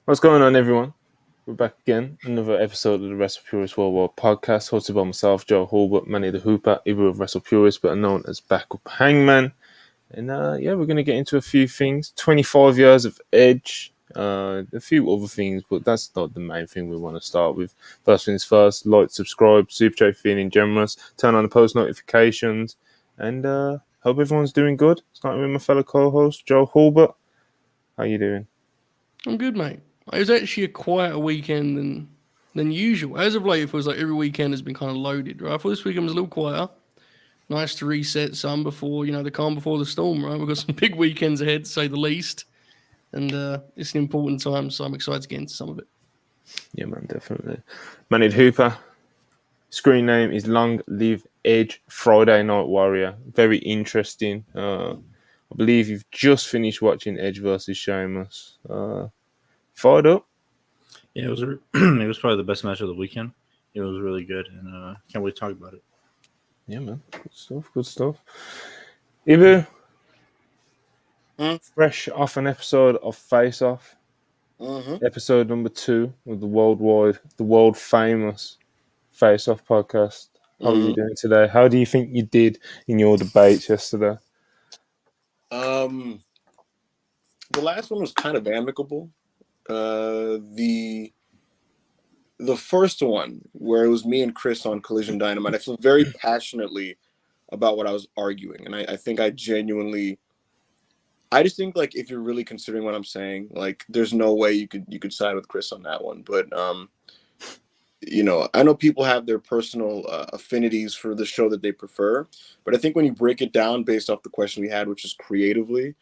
What's going on, everyone? We're back again. Another episode of the WrestlePurists Worldwide podcast, hosted by myself, Joe Hulbert, Manny the Hooper, either of WrestlePurists, but known as Backup Hangman. And we're going to get into a few things. 25 years of Edge, a few other things, but that's not the main thing we want to start with. First things first, like, subscribe, super chat feeling generous, turn on the post notifications, and hope everyone's doing good. Starting with my fellow co-host, Joe Hulbert. How you doing? I'm good, mate. It was actually a quieter weekend than usual. As of late, it feels like every weekend has been kind of loaded, right? I thought this weekend was a little quieter. Nice to reset some before, the calm before the storm, right? We've got some big weekends ahead, to say the least. And it's an important time, so I'm excited to get into some of it. Yeah, man, definitely. Manny Hooper. Screen name is Long Live Edge Friday Night Warrior. Very interesting. I believe you've just finished watching Edge versus Sheamus. Fired up? Yeah, it was it was probably the best match of the weekend. It was really good, and can't wait to talk about it. Yeah, man. Good stuff. Ibu, fresh off an episode of Face Off. Episode number 2 of the world famous Face Off podcast. How are you doing today? How do you think you did in your debates yesterday? The last one was kind of amicable. The first one, where it was me and Chris on Collision Dynamite, I feel very passionately about what I was arguing, and I think I just think, like, if you're really considering what I'm saying, like, there's no way you could side with Chris on that one. But I know people have their personal affinities for the show that they prefer, but I think when you break it down based off the question we had, which is creatively,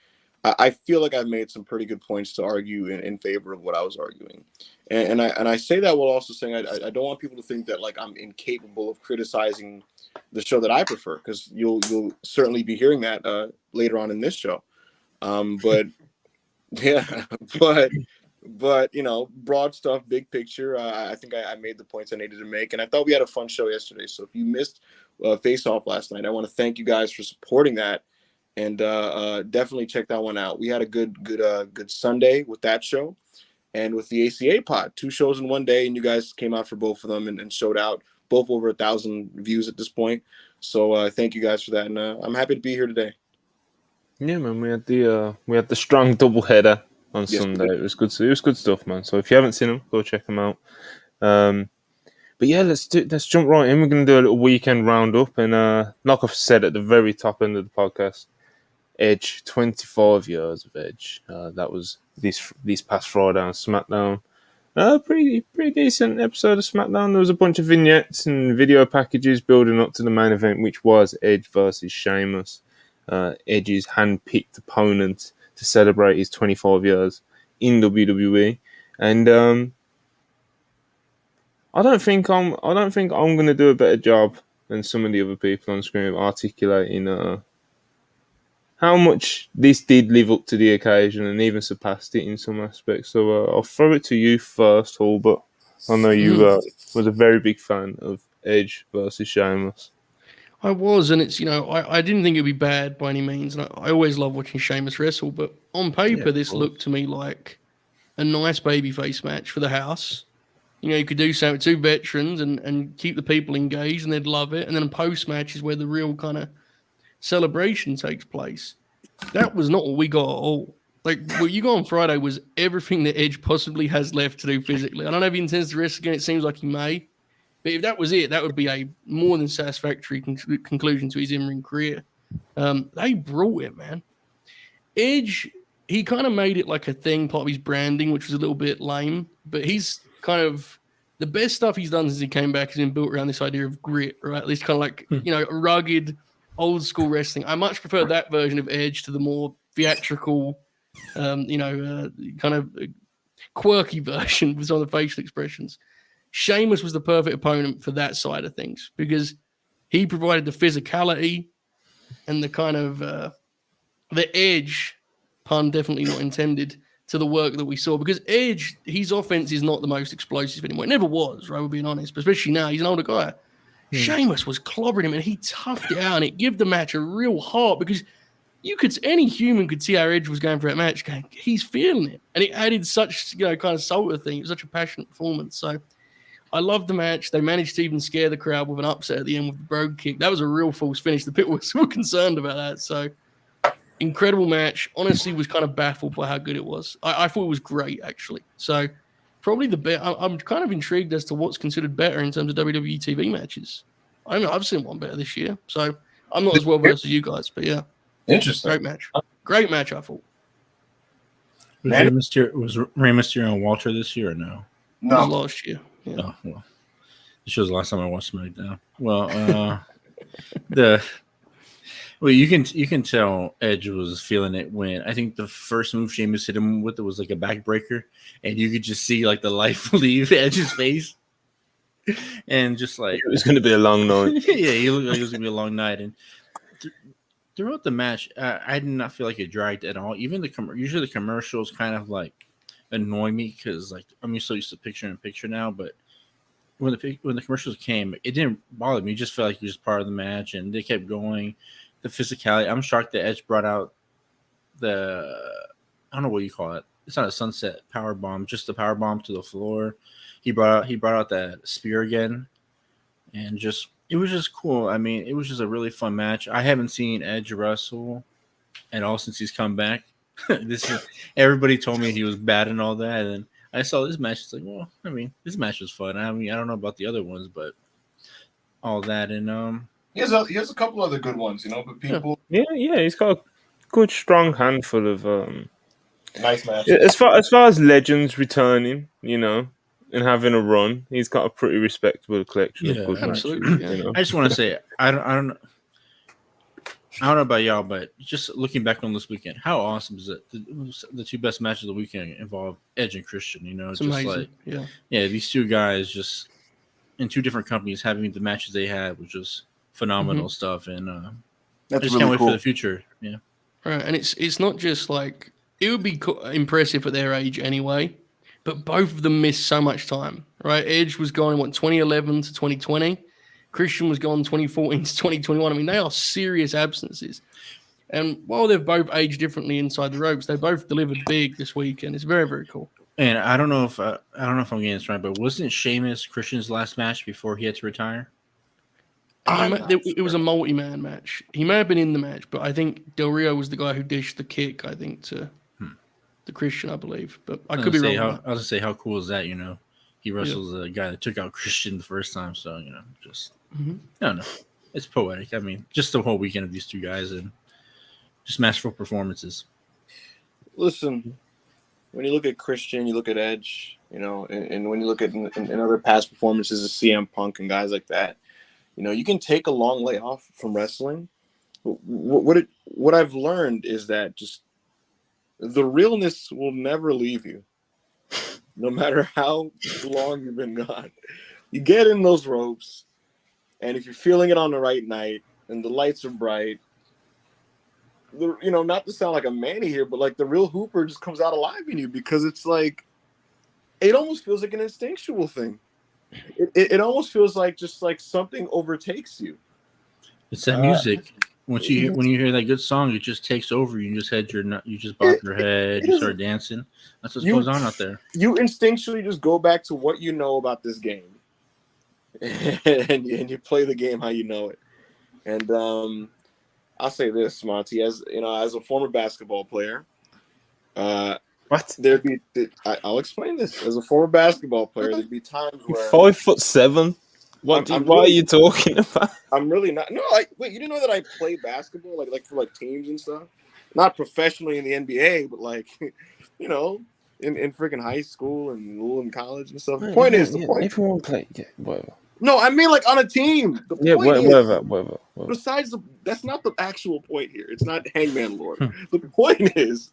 I feel like I've made some pretty good points to argue in favor of what I was arguing. And I say that while also saying I don't want people to think that, like, I'm incapable of criticizing the show that I prefer, because you'll certainly be hearing that later on in this show. But broad stuff, big picture, I think I made the points I needed to make, and I thought we had a fun show yesterday. So if you missed Face Off last night, I want to thank you guys for supporting that, and definitely check that one out. We had a good Sunday with that show, and with the ACA pod, 2 shows in one day, and you guys came out for both of them and showed out, both over 1,000 views at this point. So thank you guys for that, and I'm happy to be here today. Yeah, man, we had the strong double header on Sunday. It was good. It was good stuff, man. So if you haven't seen them, go check them out. But yeah, let's jump right in. We're gonna do a little weekend roundup, and like I've said at the very top end of the podcast, Edge, 25 years of Edge. That was this past Friday on SmackDown. Pretty decent episode of SmackDown. There was a bunch of vignettes and video packages building up to the main event, which was Edge versus Sheamus. Edge's hand-picked opponent to celebrate his 25 years in WWE, and I don't think I'm going to do a better job than some of the other people on screen of articulating how much this did live up to the occasion and even surpassed it in some aspects. So I'll throw it to you first, Hulbert. I know you was a very big fan of Edge versus Sheamus. I was, and it's, I didn't think it'd be bad by any means, and I always love watching Sheamus wrestle, but on paper, this looked to me like a nice babyface match for the house. You could do so with 2 veterans and keep the people engaged, and they'd love it, and then a post-match is where the real kind of celebration takes place. That was not what we got at all. Like, what you got on Friday was everything that Edge possibly has left to do physically. I don't know if he intends to wrestle again. It seems like he may. But if that was it, that would be a more than satisfactory conclusion to his in-ring career. They brought it, man. Edge, he kind of made it like a thing, part of his branding, which was a little bit lame. But he's kind of the best stuff he's done since he came back has been built around this idea of grit, right? This kind of like, rugged, old school wrestling. I much prefer that version of Edge to the more theatrical, kind of quirky version with some of the facial expressions. Sheamus was the perfect opponent for that side of things because he provided the physicality and the kind of the edge, pun definitely not intended, to the work that we saw. Because Edge, his offense is not the most explosive anymore. It never was, right? We're being honest, but especially now. He's an older guy. Sheamus was clobbering him and he toughed it out and it gave the match a real heart because, any human could see how Edge was going for that match. Going, he's feeling it, and it added such kind of soul to the thing. It was such a passionate performance. So I loved the match. They managed to even scare the crowd with an upset at the end with the Brogue kick. That was a real false finish. The pit was concerned about that. So incredible match. Honestly, was kind of baffled by how good it was. I thought it was great actually. So probably the best. I'm kind of intrigued as to what's considered better in terms of WWE TV matches. I don't know. I've seen one better this year, so I'm not as well versed as you guys. But yeah, Interesting. great match. Great match. I thought. Was Rey Mysterio and Walter this year or no? It was last year. Yeah. Oh well, this was the last time I watched SmackDown. Well, you can tell Edge was feeling it when I think the first move Sheamus hit him with it was like a backbreaker, and you could just see like the life leave Edge's face, and just like it was going to be a long night. Yeah, he looked like it was going to be a long night, and throughout the match, I did not feel like it dragged at all. Even usually the commercials kind of like annoy me because like I'm so used to picture in picture now, but when the commercials came, it didn't bother me. It just felt like it was part of the match, and they kept going. The physicality. I'm shocked that Edge brought out I don't know what you call it. It's not a sunset power bomb, just a power bomb to the floor. He brought out that spear again, and it was just cool. I mean, it was just a really fun match. I haven't seen Edge wrestle at all since he's come back. Everybody told me he was bad and all that, and I saw this match. It's like, well, I mean, this match was fun. I mean, I don't know about the other ones, but all that and he has a couple other good ones, but people. Yeah, he's got a good, strong handful of nice match. As far as legends returning, and having a run, he's got a pretty respectable collection of good absolutely, matches. Yeah. I just want to say, I don't know about y'all, but just looking back on this weekend, how awesome is it? The two best matches of the weekend involve Edge and Christian. It's just amazing. like these two guys just in two different companies having the matches they had was just phenomenal stuff, and I That's just really can't wait cool. for the future. Yeah, right. And it's not just like it would be impressive at their age anyway, but both of them missed so much time. Right, Edge was gone in 2011 to 2020. Christian was gone 2014 to 2021. I mean, they are serious absences. And while they've both aged differently inside the ropes, they both delivered big this weekend. It's very, very cool. and I don't know if I'm getting this right, but wasn't Sheamus Christian's last match before he had to retire? It was a multi-man match. He may have been in the match, but I think Del Rio was the guy who dished the kick, I think, to the Christian, I believe. But I could be wrong. I was going to say, how cool is that, He wrestles a guy that took out Christian the first time, so, just... I don't know. It's poetic. I mean, just the whole weekend of these two guys and just masterful performances. Listen, when you look at Christian, you look at Edge, and when you look at in other past performances of CM Punk and guys like that, you can take a long layoff from wrestling. What I've learned is that just the realness will never leave you, no matter how long you've been gone. You get in those ropes, and if you're feeling it on the right night and the lights are bright, not to sound like a manny here, but like the real Hooper just comes out alive in you, because it's like, it almost feels like an instinctual thing. It almost feels like just like something overtakes you. It's that music. When you hear that good song, it just takes over you. You just bop your head. You start dancing. That's what goes on out there. You instinctually just go back to what you know about this game, and you play the game how you know it. And I'll say this, Monty, as a former basketball player, what? I'll explain this. As a former basketball player, there'd be times where 5'7". What are you talking about? I'm really not. No, wait, you didn't know that I play basketball, like for teams and stuff? Not professionally in the NBA, but in freaking high school and in college and stuff. The point is, everyone play. Yeah, whatever. No, I mean on a team. Whatever. Besides, that's not the actual point here. It's not Hangman Lord. The point is,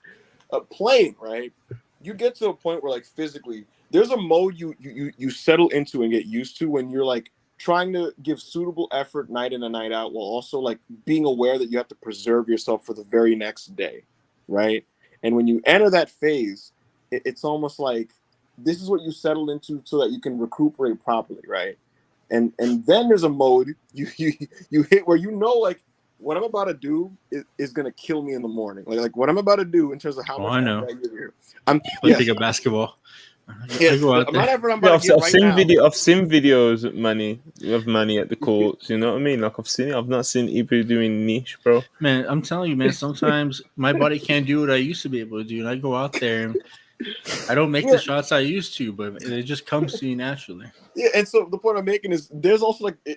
playing, right? You get to a point where physically, there's a mode you settle into and get used to when you're trying to give suitable effort night in and night out, while also being aware that you have to preserve yourself for the very next day, right? And when you enter that phase, it's almost like this is what you settle into so that you can recuperate properly, right? And then there's a mode you hit where what I'm about to do is gonna kill me in the morning. Like what I'm about to do in terms of how much I know. I give here. I'm Play bigger basketball. Yes, I go out the amount there. of effort I'm about to give right now. I've seen videos of Manny at the courts. You know what I mean? Like I've seen it. I've not seen people doing niche, bro. Man, I'm telling you, man. Sometimes my body can't do what I used to be able to do, and I go out there and I don't make the shots I used to, but it just comes to you naturally. Yeah, and so the point I'm making is there's also like you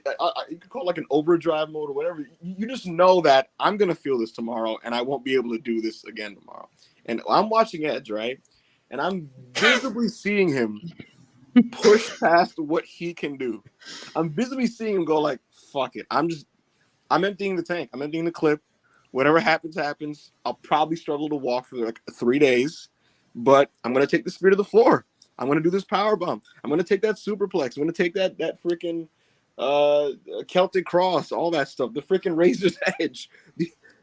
could call it like an overdrive mode or whatever. You just know that I'm gonna feel this tomorrow, and I won't be able to do this again tomorrow. And I'm watching Edge, right? And I'm visibly seeing him push past what he can do. I'm visibly seeing him go like, "Fuck it, I'm emptying the tank. I'm emptying the clip. Whatever happens, happens. I'll probably struggle to walk for like 3 days, but I'm gonna take the spear to the floor. I'm gonna do this power bomb. I'm gonna take that superplex. I'm gonna take that freaking Celtic cross, all that stuff. The freaking razor's edge.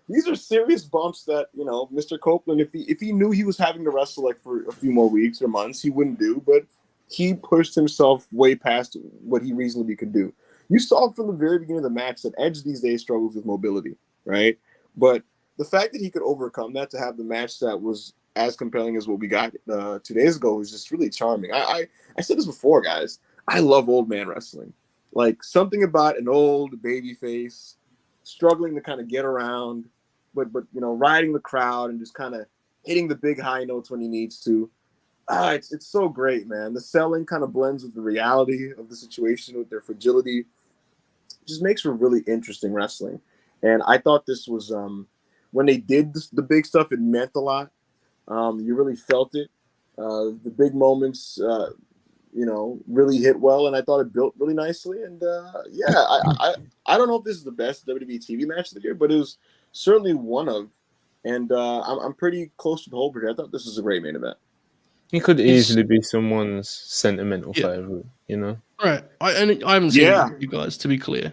These are serious bumps that, you know, Mr. Copeland, if he knew he was having to wrestle like for a few more weeks or months, he wouldn't do. But he pushed himself way past what he reasonably could do. You saw from the very beginning of the match that Edge these days struggles with mobility, right? But the fact that he could overcome that to have the match that was as compelling as what we got 2 days ago was just really charming. I said this before, guys. I love old man wrestling. Like something about an old baby face struggling to kind of get around, but you know, riding the crowd and just kind of hitting the big high notes when he needs to. It's so great, man. The selling kind of blends with the reality of the situation, with their fragility. It just makes for really interesting wrestling. And I thought this was when they did the big stuff, it meant a lot. You really felt it. The big moments, you know, really hit well, and I thought it built really nicely. And I don't know if this is the best WWE TV match of the year, but it was certainly one of. And I'm pretty close to the whole picture. I thought this was a great main event. It could easily be someone's sentimental favorite, you know. Right. I haven't seen it with you guys, to be clear.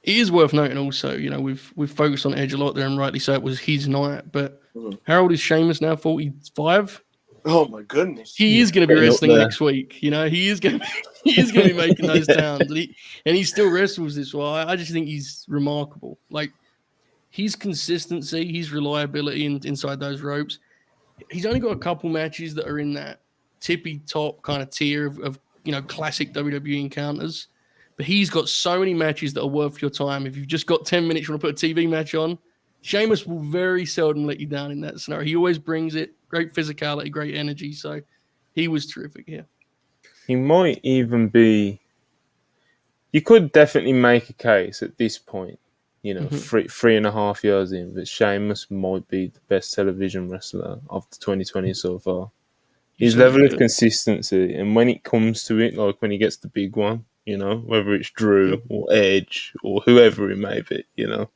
It is worth noting also, you know, we've focused on Edge a lot there, and rightly so. It was his night, but how old is Sheamus now? 45. Oh my goodness! He is going to be wrestling next week. You know, he is going to be making those towns, and he still wrestles this way. I just think he's remarkable. Like his consistency, his reliability inside those ropes. He's only got a couple matches that are in that tippy top kind of tier of you know, classic WWE encounters. But he's got so many matches that are worth your time. If you've just got 10 minutes, you want to put a TV match on, Sheamus will very seldom let you down in that scenario. He always brings it. Great physicality, great energy. So he was terrific here. He might even be... You could definitely make a case at this point, you know, 3.5 years in, that Sheamus might be the best television wrestler of the 2020 so far. His level of consistency, and when it comes to it, like when he gets the big one, you know, whether it's Drew or Edge or whoever it may be, you know,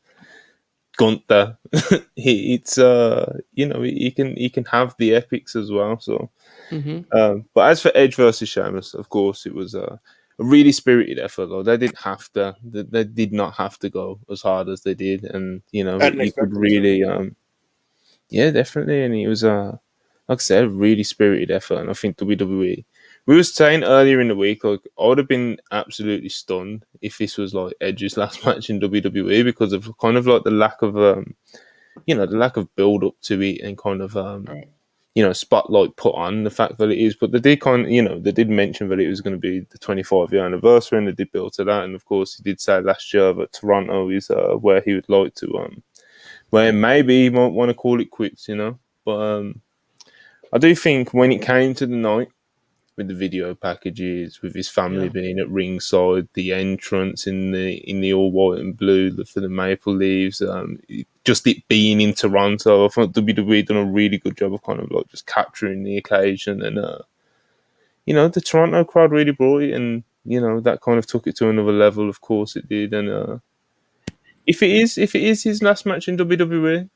Gunther, it's you know, he can have the epics as well. So, but as for Edge versus Sheamus, of course, it was a really spirited effort. Though they did not have to go as hard as they did, and you know, he could really, yeah, definitely, and he was like I said, really spirited effort, and I think WWE. We were saying earlier in the week, like I would have been absolutely stunned if this was like Edge's last match in WWE because of kind of like the lack of, you know, the lack of build up to it and kind of, you know, spotlight put on the fact that it is. But they did kind of, you know, they did mention that it was going to be the 25-year anniversary, and they did build to that. And of course, he did say last year that Toronto is where he would like to, where maybe he might want to call it quits, you know. But I do think when it came to the night, with the video packages, with his family being at ringside, the entrance in the all white and blue for the Maple Leaves, just it being in Toronto, I thought WWE done a really good job of kind of like just capturing the occasion, and you know, the Toronto crowd really brought it, and you know, that kind of took it to another level. Of course, it did, and if it is his last match in WWE,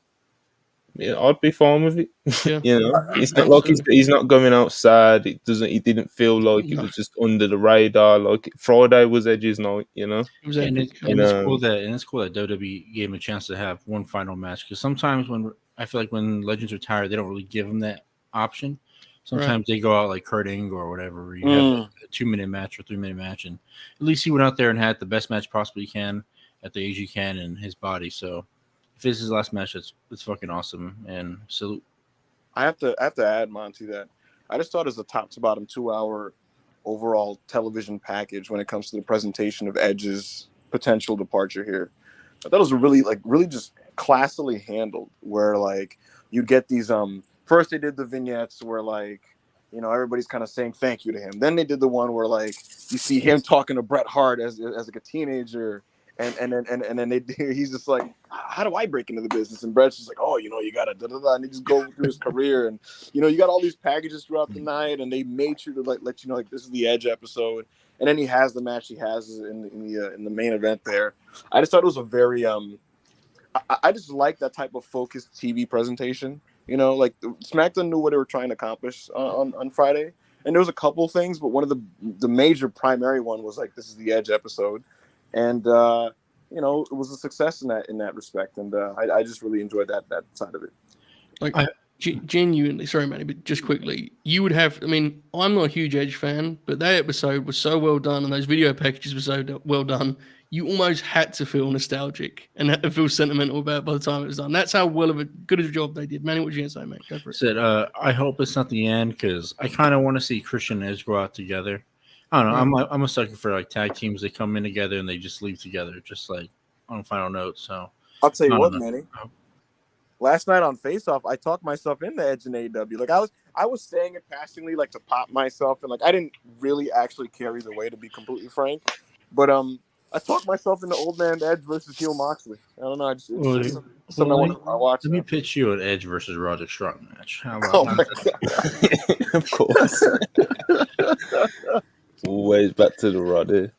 yeah, I'd be fine with it. Yeah. You know, it's not like he's not going outside. It doesn't. He didn't feel like it was just under the radar. Like Friday was Edge's night. You know, and it's cool that WWE gave him a chance to have one final match, because sometimes when I feel like when legends retire, they don't really give them that option. Sometimes they go out like Kurt Angle or whatever, where you have a 2-minute match or 3-minute match, and at least he went out there and had the best match possibly he can. at the age he can in his body. So if this is his last match, it's fucking awesome and salute. I have to add, Monty, that I just thought it was a top to bottom 2-hour overall television package when it comes to the presentation of Edge's potential departure here. I thought it was really just classily handled, where like you'd get these first they did the vignettes where like, you know, everybody's kind of saying thank you to him. Then they did the one where like you see him talking to Bret Hart as like a teenager, and then he's just like, how do I break into the business? And Bret's just like, oh, you know, you gotta da da da, and he just go through his career, and you know, you got all these packages throughout the night, and they made sure to like let you know like this is the Edge episode, and then he has the match he has in the main event there. I just thought it was a very I just like that type of focused TV presentation. You know, like SmackDown knew what they were trying to accomplish on Friday, and there was a couple things, but one of the major primary one was like this is the Edge episode, and you know, it was a success in that respect, and I just really enjoyed that side of it. Like genuinely, sorry, Manny, but just quickly, you would have. I mean, I'm not a huge Edge fan, but that episode was so well done, and those video packages were so well done. You almost had to feel nostalgic and had to feel sentimental about it by the time it was done. That's how good of a job they did. Manny, what you gonna say, mate? Go for it. Said, I hope it's not the end because I kind of want to see Christian and Edge go out together. I don't know. I'm a sucker for like tag teams. They come in together and they just leave together, just like on final note. So I'll tell you what, Manny. Last night on Face Off, I talked myself into Edge and AEW. Like I was saying it passingly, like to pop myself, and like I didn't really actually care either way, to be completely frank. But I talked myself into Old Man Edge versus Heel Moxley. I don't know. It's just something I want to watch. Let me pitch you an Edge versus Roderick Strong match. How about that? Of course. Always back to the Roddy.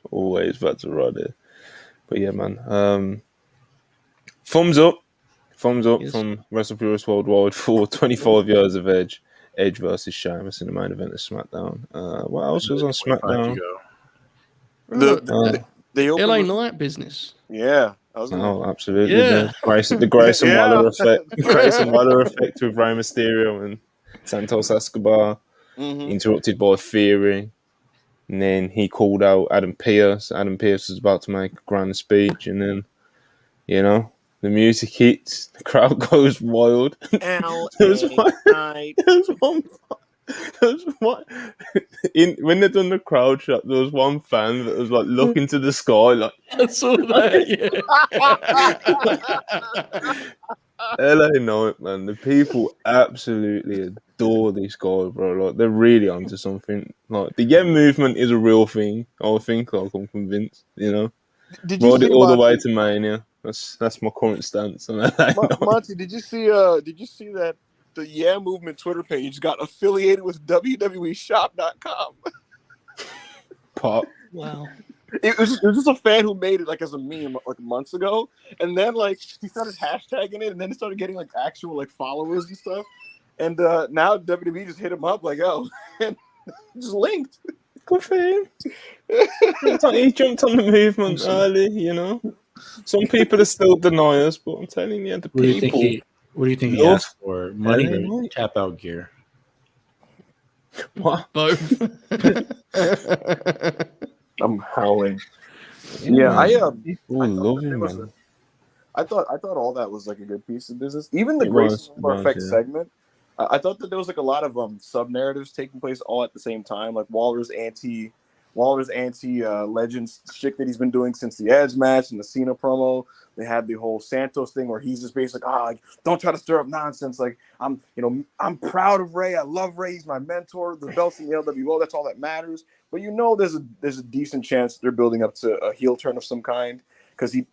Always back to Roddy. But yeah, man. Thumbs up from WrestlePurists Worldwide for 25 years of Edge versus Sheamus in the main event of SmackDown. What else was on SmackDown? The LA Knight business. Yeah. Absolutely. Yeah. The Grayson Waller effect. The Grayson Waller effect with Rey Mysterio and Santos Escobar. Interrupted by Theory. And then he called out Adam Pearce. Adam Pearce was about to make a grand speech, and then, you know, the music hits, the crowd goes wild. When they done the crowd shot, there was one fan that was like looking to the sky, like I saw that. Yeah. LA Knight, man. The people absolutely adore this guy, bro. Like they're really onto something. Like the Yen movement is a real thing. I think, like I'm convinced. You know, ride it all the way to Mania. That's my current stance on that. Monty, did you see that the Yeah Movement Twitter page got affiliated with WWEshop.com? Pop. Wow. It was just a fan who made it like as a meme like months ago, and then like he started hashtagging it, and then it started getting like actual like followers and stuff. And now WWE just hit him up like, oh, and just linked. Good for him. He jumped on the movement early, you know. Some people are still deniers, but I'm telling you, the people. What do you think he asked for? Money or tap out gear? What? Both. I'm howling. Yeah, I love you, man. I thought all that was like a good piece of business. Even the Grayson Effect segment, I thought that there was like a lot of sub narratives taking place all at the same time. Like Waller's anti Legends shit that he's been doing since the Edge match and the Cena promo. They had the whole Santos thing where he's just basically like, don't try to stir up nonsense. Like I'm proud of Ray. I love Ray. He's my mentor. The belt's in the LWO. That's all that matters. But you know, there's a decent chance they're building up to a heel turn of some kind, because he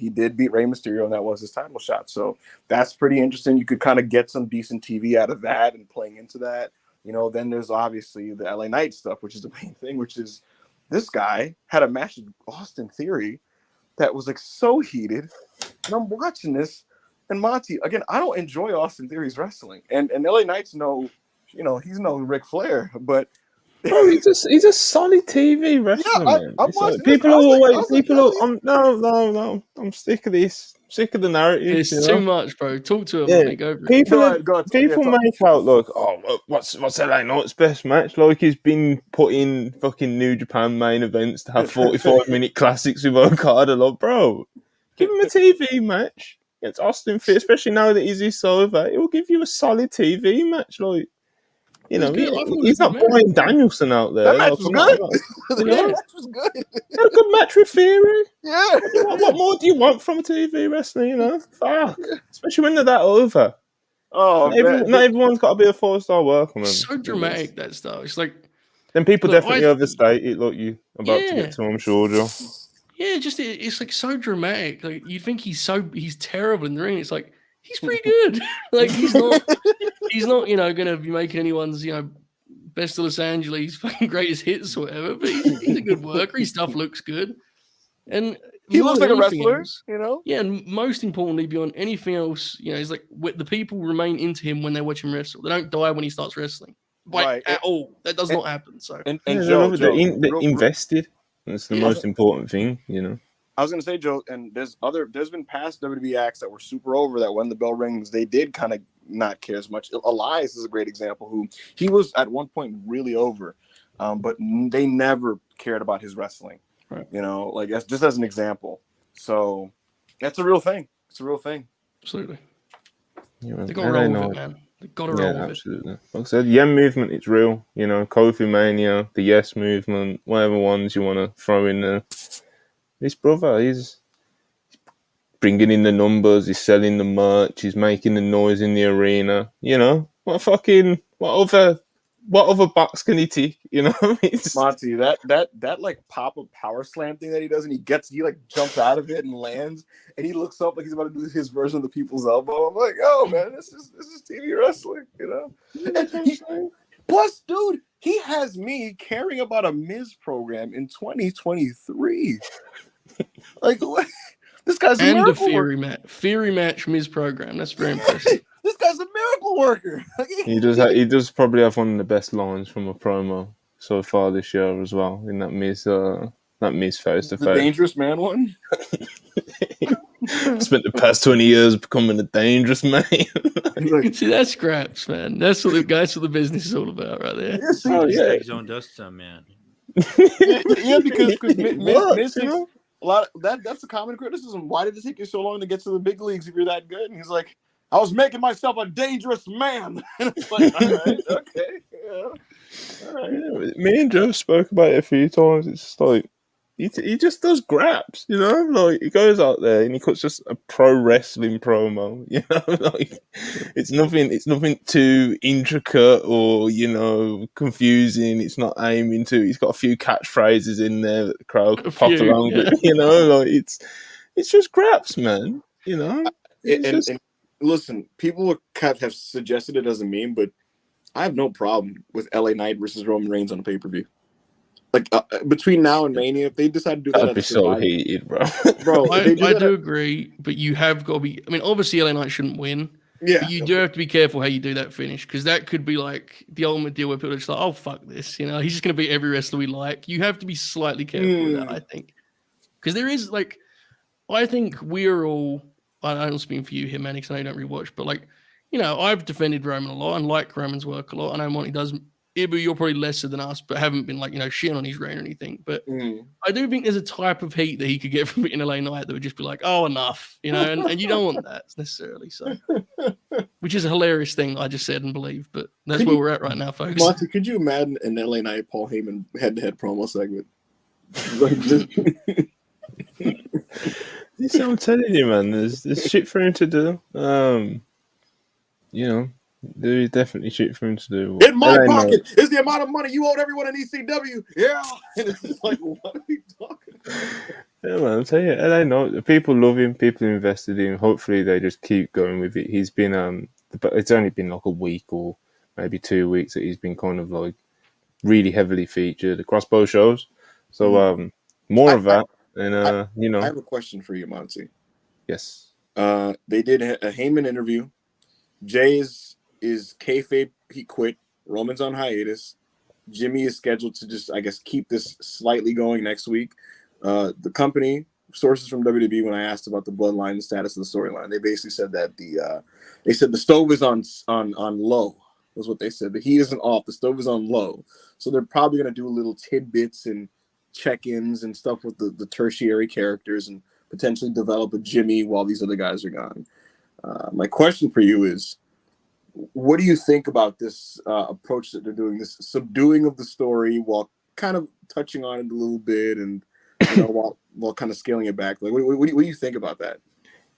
did beat Rey Mysterio and that was his title shot. So that's pretty interesting. You could kind of get some decent TV out of that and playing into that. You know, then there's obviously the LA Knight stuff, which is the main thing, which is this guy had a match with Austin Theory that was like so heated. And I'm watching this, and Monty, again, I don't enjoy Austin Theory's wrestling. And LA Knight's he's no Ric Flair, but Bro, he's a solid TV wrestler, man. I'm It's watching like, this. people I are was like, always I was like, people really? are. No. I'm sick of this. I'm sick of the narratives. It's too much, bro. Talk to him, Yeah, Mike. Go for it. people Go ahead. people Yeah, make out like, oh, what's LA Knight's best match? Like he's been put in fucking New Japan main events to have 45-minute classics with Okada. Like, bro, give him a TV match. It's Austin Theory, especially now that he's over. It will give you a solid TV match. Like, It was good. I thought it was he's a good not match. Bryan Danielson out there. that match was good. You know, That match was good. he had a good match with Theory. Yeah. What more do you want from a TV wrestler? You know, fuck. Especially when they're that over. Oh, Not everyone's got to be a 4-star worker, man. It's so dramatic, that stuff. It's like, Then people look, definitely overstate it, like you about to Yeah. get to, I'm sure, Joe. yeah, just it's like so dramatic. Like you think he's terrible in the ring. It's like he's pretty good. Like he's not gonna be making anyone's best of Los Angeles fucking greatest hits or whatever. But he's a good worker. His stuff looks good, and he more looks than like a anything wrestler, else- you know? Yeah, and most importantly, beyond anything else, it's like the people remain into him when they watch him wrestle. They don't die when he starts wrestling, Right. at all. That does not happen. So And They're Joe, they're invested. That's the Yeah. most important thing, I was gonna say, Joe, and there's been past WWE acts that were super over that when the bell rings, they did kind of not care as much. Elias is a great example who he was at one point really over, but they never cared about his wrestling. Right. Like that's just as an example. So that's a real thing. It's a real thing. absolutely, Yeah, they got to roll with it, man. They got to roll with it. absolutely. Like I said, the Yen movement, it's real. Kofi Mania, the Yes movement, whatever ones you want to throw in there. This brother, he's bringing in the numbers, he's selling the merch, he's making the noise in the arena. What other box can he tick? Monty, that like pop-up power slam thing that he does, and he like jumps out of it and lands, and he looks up like he's about to do his version of the people's elbow. I'm like, oh man, this is TV wrestling, And plus, dude, he has me caring about a Miz program in 2023. Like, what? This guy's a And a miracle worker. Theory match Miz program. That's very impressive. This guy's a miracle worker. He does probably have one of the best lines from a promo so far this year as well, in that Miz face to The face. dangerous man one. Spent the past 20 years becoming a dangerous man. See, that's scraps, man. That's what the business is all about, right there. His own dust man. Yeah, because Miz takes You know? a lot of that's a common criticism. Why did it take you so long to get to the big leagues if you're that good? And he's like, I was making myself a dangerous man. And it's like, all right, okay, yeah. All right. Yeah, me and Joe spoke about it a few times. It's just like he just does graps, Like he goes out there and he cuts just a pro wrestling promo, Like it's nothing too intricate or confusing. It's not aiming to. He's got a few catchphrases in there that the crowd can pop along with, Like it's just graps, man. And listen, people have suggested it as a meme, but I have no problem with LA Knight versus Roman Reigns on a pay-per-view. Like between now and Mania, if they decide to do That'd that, be so heated, bro. I do agree, but you have got to be. I mean, obviously, LA Knight shouldn't win. Yeah, But you do have to be careful how you do that finish, because that could be like the ultimate deal where people are just like, oh, fuck this. He's just going to beat every wrestler we like. You have to be slightly careful with that, I think. Because there is like, I think we're all, I don't speak for you here, Manny, because I know you don't really watch, but like, I've defended Roman a lot and like Roman's work a lot. I know Monty does. Ibu, you're probably lesser than us, but haven't been like, shitting on his reign or anything. But I do think there's a type of heat that he could get from beating LA Knight that would just be like, oh, enough, and you don't want that necessarily. So, which is a hilarious thing I just said and believe, but that's where we're at right now, folks. Monty, could you imagine an LA Knight Paul Heyman head-to-head promo segment? I'm telling you, man. There's shit for him to do. There is definitely shit for him to do. In my pocket is the amount of money you owed everyone in ECW. Yeah, and it's just like, what are we talking about? Yeah, man. I'm telling you, LA Knight. People love him. People invested in him. Hopefully, they just keep going with it. He's been it's only been like a week or maybe 2 weeks that he's been kind of like really heavily featured across both shows. So more of that. And I have a question for you, Monty. Yes. They did a Heyman interview. Jay is kayfabe. He quit. Roman's on hiatus. Jimmy is scheduled to just, I guess, keep this slightly going next week. The company sources from WWE, when I asked about the bloodline and status of the storyline, they basically said that they said the stove is on low. Was what they said. The heat isn't off. The stove is on low. So they're probably going to do little tidbits and check-ins and stuff with the tertiary characters and potentially develop a Jimmy while these other guys are gone. My question for you is, what do you think about this approach that they're doing, this subduing of the story while kind of touching on it a little bit and, you know, while kind of scaling it back? Like, what do you think about that?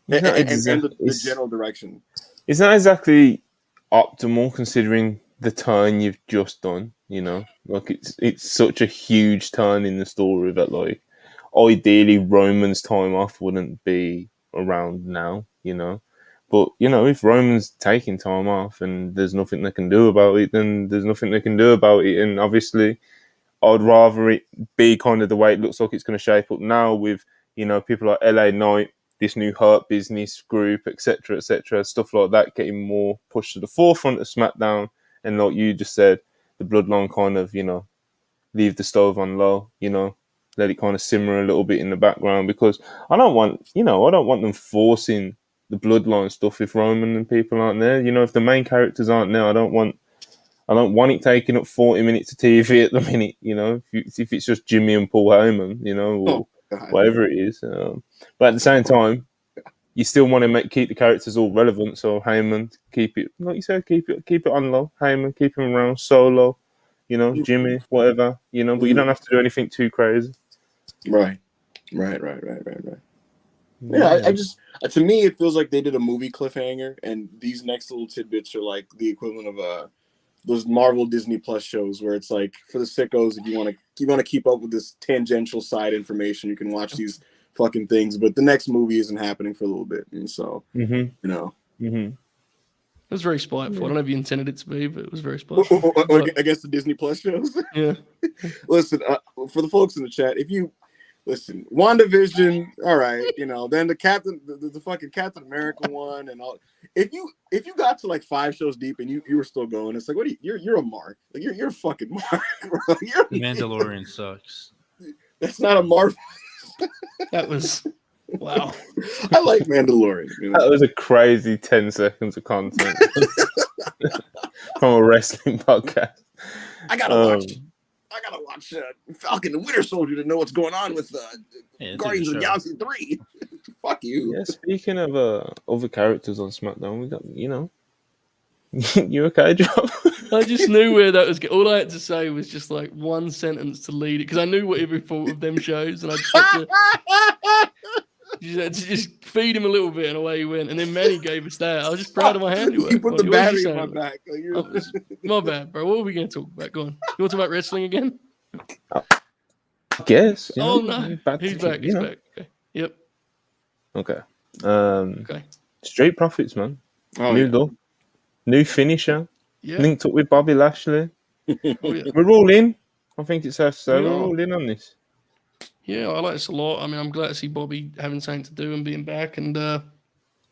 And the general direction? It's not exactly optimal considering the turn you've just done, you know, like it's such a huge turn in the story that, like, ideally Roman's time off wouldn't be around now, you know, but, you know, if Roman's taking time off and there's nothing they can do about it, then there's nothing they can do about it. And obviously I'd rather it be kind of the way it looks like it's going to shape up now with, you know, people like LA Knight, this new Hurt Business group, etc., stuff like that getting more pushed to the forefront of SmackDown. And like you just said, the bloodline kind of, you know, leave the stove on low, you know, let it kind of simmer a little bit in the background, because I don't want them forcing the bloodline stuff if Roman and people aren't there. You know, if the main characters aren't there, I don't want it taking up 40 minutes of TV at the minute, you know, if it's just Jimmy and Paul Heyman, you know, or whatever it is. But at the same time, you still want to keep the characters all relevant. So Heyman, keep it, like you said, keep it on low. Heyman, keep him around. Solo, you know, Jimmy, whatever, you know, but you don't have to do anything too crazy. Right. Yeah, I just, to me, it feels like they did a movie cliffhanger, and these next little tidbits are like the equivalent of those Marvel Disney Plus shows where it's like, for the sickos, if you want to keep up with this tangential side information, you can watch these fucking things, but the next movie isn't happening for a little bit, and so you know. It was very spiteful. I don't know if you intended it to be, but it was very spiteful. I guess the Disney Plus shows. Yeah. Listen, for the folks in the chat, if you listen, WandaVision, all right, you know, then the fucking Captain America one, and all. If you got to like 5 shows deep and you were still going, it's like, what? You're a mark. Like you're a fucking mark, bro. Mandalorian sucks. That's not a Marvel. That was wow. I like Mandalorian. You know? That was a crazy 10 seconds of content from a wrestling podcast. I gotta watch Falcon and Winter Soldier to know what's going on with Guardians of the Galaxy 3. Fuck you. Yeah, speaking of other characters on SmackDown, we got, you know, you okay, Joe? I just knew where that was. All I had to say was just like one sentence to lead it, because I knew what every thought of them shows, and I just had to just feed him a little bit, and away he went. And then Manny gave us that. I was just proud of my handiwork. You put the battery in my back. My bad, bro. What are we going to talk about? Go on. You want to talk about wrestling again? I guess. Oh, no. He's back. He's back. Okay. Yep. Okay. Okay. Street Profits, man. New finisher. Yeah. Linked up with Bobby Lashley. We're all in. I think it's safe to say we're all in on this. Yeah, I like this a lot. I mean, I'm glad to see Bobby having something to do and being back. And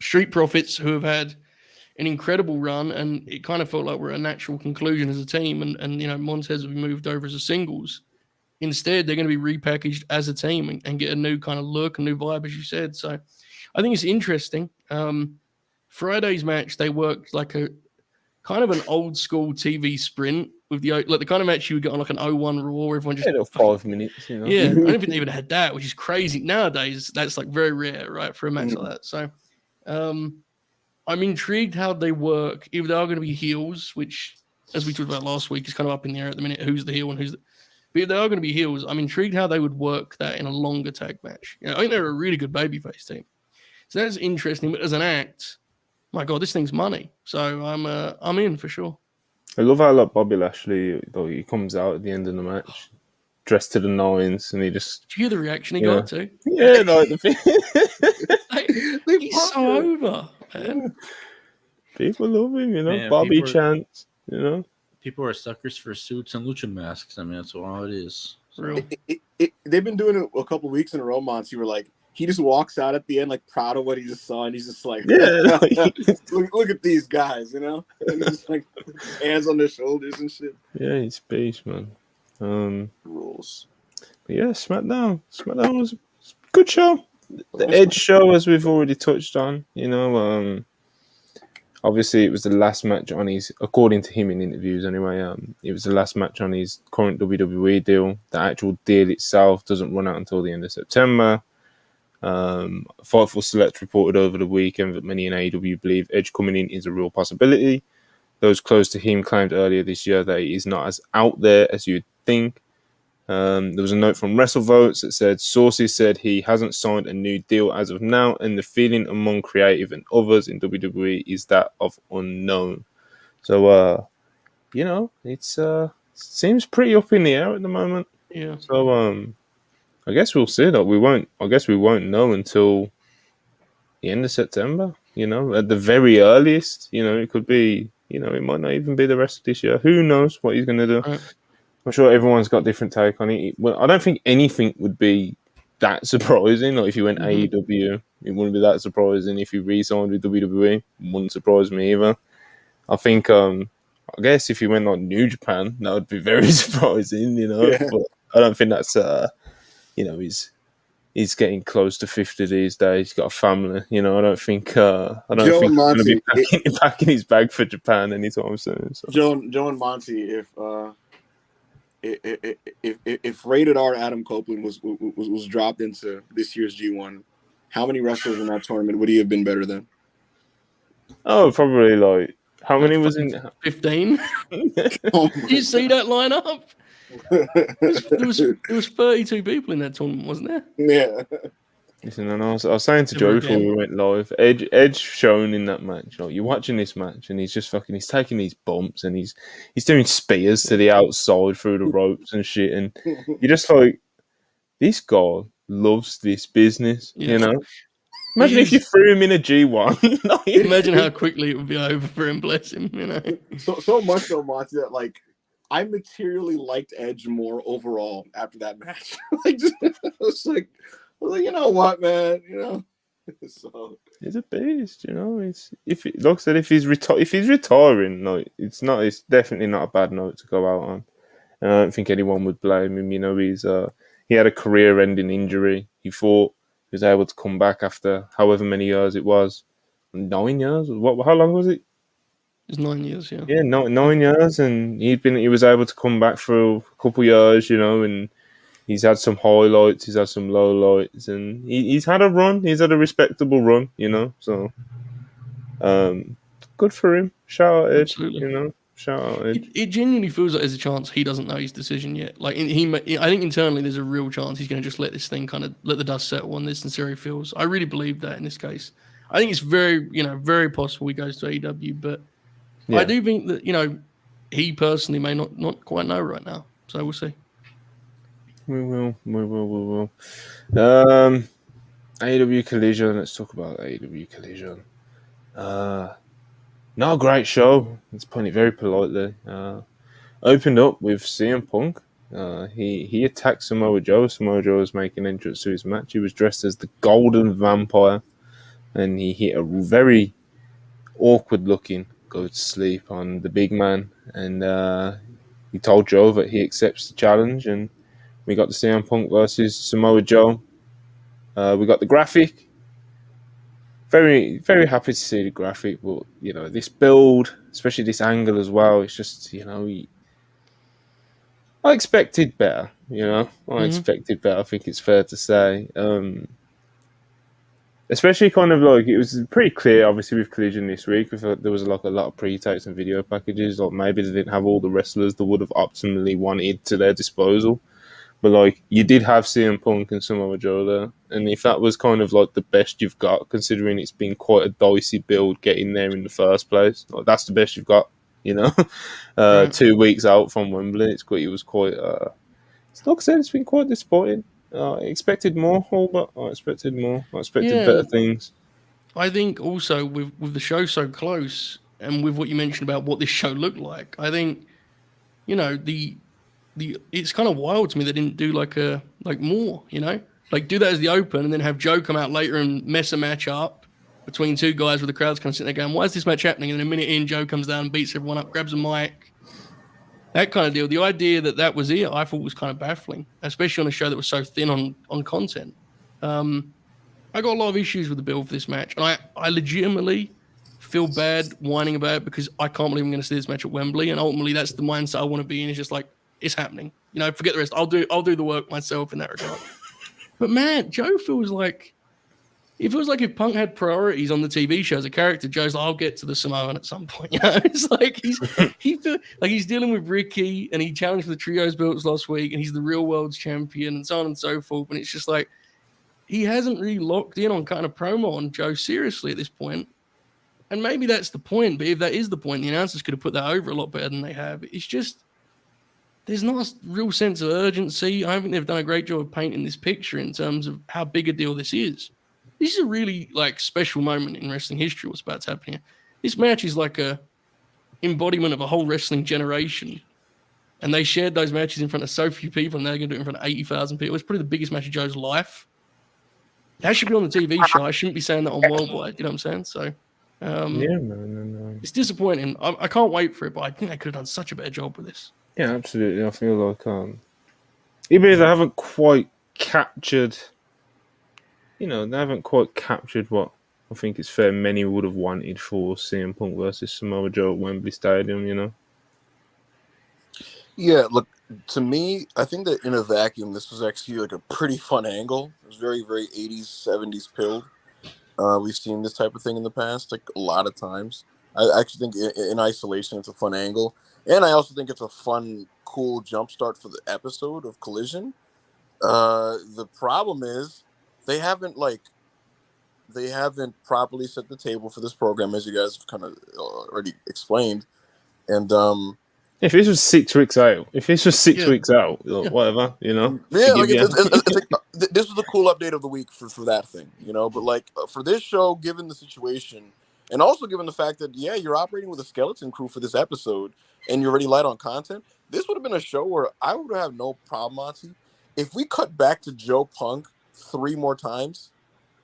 Street Profits, who have had an incredible run, and it kind of felt like we're at a natural conclusion as a team. And you know, Montez will be moved over as a singles. Instead, they're going to be repackaged as a team and get a new kind of look, a new vibe, as you said. So I think it's interesting. Friday's match, they worked like a kind of an old school TV sprint with the kind of match you would get on like an 0-1 Raw where everyone just 5 minutes, you know. Yeah, I don't think they even had that, which is crazy. Nowadays, that's like very rare, right, for a match like that. So I'm intrigued how they work. If they are going to be heels, which, as we talked about last week, is kind of up in the air at the minute, who's the heel and who's the... But if they are going to be heels, I'm intrigued how they would work that in a longer tag match. You know, I think they're a really good babyface team. So that's interesting. But as an act, my God, this thing's money. So I'm in for sure. I love how like Bobby Lashley, though, he comes out at the end of the match dressed to the nines, and he just... Did you hear the reaction he got to? Yeah, like the thing. He's so over, man. People love him, you know. Man, Bobby chants, you know. People are suckers for suits and lucha masks. I mean, that's all it is. Real. They've been doing it a couple weeks in a row, Monty. You were like, he just walks out at the end like proud of what he just saw, and he's just like, Yeah. look at these guys, you know, and he's just like hands on their shoulders and shit. Yeah, he's beast, man. Rules. But yeah, SmackDown was a good show. The Edge show, as we've already touched on, obviously it was the last match on his, according to him in interviews anyway, it was the last match on his current WWE deal. The actual deal itself doesn't run out until the end of September. Fightful Select reported over the weekend that many in AEW believe Edge coming in is a real possibility. Those close to him claimed earlier this year that he is not as out there as you'd think. There was a note from WrestleVotes that said sources said he hasn't signed a new deal as of now, and the feeling among creative and others in WWE is that of unknown. So, it seems pretty up in the air at the moment. Yeah. So, I guess we'll see that we won't know until the end of September. At the very earliest. It could be. It might not even be the rest of this year. Who knows what he's going to do? Right. I'm sure everyone's got a different take on it. Well, I don't think anything would be that surprising. Like if you went AEW, it wouldn't be that surprising. If you re-signed with WWE, it wouldn't surprise me either. I think, I guess if you went on New Japan, that would be very surprising. Yeah. But I don't think that's he's getting close to 50 these days. He's got a family. I don't think he's going to be packing his bag for Japan anytime soon. So. Joe and Monty, if Rated R Adam Copeland was dropped into this year's G1, how many wrestlers in that tournament would he have been better than? Oh, probably like how many was in 15? Did you see that lineup? There was 32 people in that tournament, wasn't there? Yeah. Listen, and I was saying to Joe before we went live, Edge shown in that match. Like, you're watching this match, and he's just he's taking these bumps, and he's doing spears to the outside through the ropes and shit, and you're just like, this guy loves this business, Imagine if you threw him in a G1. Imagine how quickly it would be over for him, bless him, So much so, Monty, that like I materially liked Edge more overall after that match. I was like, you know what, man, So he's a beast, if he's retiring, like it's definitely not a bad note to go out on, and I don't think anyone would blame him. He had a career-ending injury. He fought. He was able to come back after however many years it was. 9 years? How long was it? It was 9 years, yeah. Yeah, 9 years, and he was able to come back for a couple years, and he's had some highlights, he's had some lowlights, and he's had a run. He's had a respectable run, So, good for him. Shout out Ed, Absolutely. Shout out Ed. It genuinely feels like there's a chance he doesn't know his decision yet. Like I think internally there's a real chance he's going to just let this thing kind of let the dust settle on this and see how he feels. I really believe that in this case. I think it's very, very possible he goes to AEW, but I do think that he personally may not quite know right now. So we'll see. We will. AEW Collision. Let's talk about AEW Collision. Not a great show. Let's put it very politely. Opened up with CM Punk. He attacked Samoa Joe. Samoa Joe was making entrance to his match. He was dressed as the Golden Vampire, and he hit a very awkward-looking go to sleep on the big man. And he told Joe that he accepts the challenge, and we got the CM Punk versus Samoa Joe. We got the graphic. Very, very happy to see the graphic, but this build, especially this angle as well, it's just I expected better. Expected better. I think it's fair to say. Especially kind of like it was pretty clear, obviously with Collision this week. We thought there was like a lot of pre-tapes and video packages. Like maybe they didn't have all the wrestlers that would have optimally wanted to their disposal. But like you did have CM Punk and Samoa Joe there, and if that was kind of like the best you've got, considering it's been quite a dicey build getting there in the first place, like that's the best you've got. 2 weeks out from Wembley, it was quite. Like I said, it's been quite disappointing. I expected more, but I expected more. I expected better things. I think also with the show so close, and with what you mentioned about what this show looked like, I think it's kind of wild to me they didn't do like more. Like, do that as the open and then have Joe come out later and mess a match up between two guys where the crowd's kind of sitting there going, why is this match happening? And then a minute in, Joe comes down and beats everyone up, grabs a mic, that kind of deal. The idea that was it, I thought was kind of baffling, especially on a show that was so thin on content. I got a lot of issues with the build for this match, and I legitimately feel bad whining about it because I can't believe I'm going to see this match at Wembley, and ultimately that's the mindset I want to be in. It's just like, it's happening. Forget the rest. I'll do the work myself in that regard. But man, Joe feels like if Punk had priorities on the TV show as a character, Joe's like, I'll get to the Samoan at some point. It's like he feel like he's dealing with Ricky, and he challenged for the trios belts last week, and he's the real world's champion, and so on and so forth. And it's just like he hasn't really locked in on kind of promo on Joe seriously at this point. And maybe that's the point. But if that is the point, the announcers could have put that over a lot better than they have. It's just there's not a real sense of urgency. I don't think they've done a great job of painting this picture in terms of how big a deal this is. This is a really special moment in wrestling history. What's about to happen here? This match is like a embodiment of a whole wrestling generation, and they shared those matches in front of so few people, and they're going to do it in front of 80,000 people. It's probably the biggest match of Joe's life. That should be on the TV show. I shouldn't be saying that on Worldwide. You know what I'm saying? So, no. It's disappointing. I can't wait for it, but I think they could have done such a better job with this. Yeah, absolutely. I feel like even if they haven't quite captured, they haven't quite captured what I think it's fair many would have wanted for CM Punk versus Samoa Joe at Wembley Stadium. Yeah, look, to me, I think that in a vacuum, this was actually like a pretty fun angle. It was very, very 80s, 70s pilled. We've seen this type of thing in the past, like a lot of times. I actually think in isolation, it's a fun angle. And I also think it's a fun, cool jumpstart for the episode of Collision. The problem is they haven't properly set the table for this program, as you guys have kind of already explained. And if this was 6 weeks out, whatever, Yeah, like it's like this was a cool update of the week for that thing, But for this show, given the situation, and also given the fact that you're operating with a skeleton crew for this episode, and you're already light on content, this would have been a show where I would have no problem, Monty, if we cut back to Joe Punk 3 more times,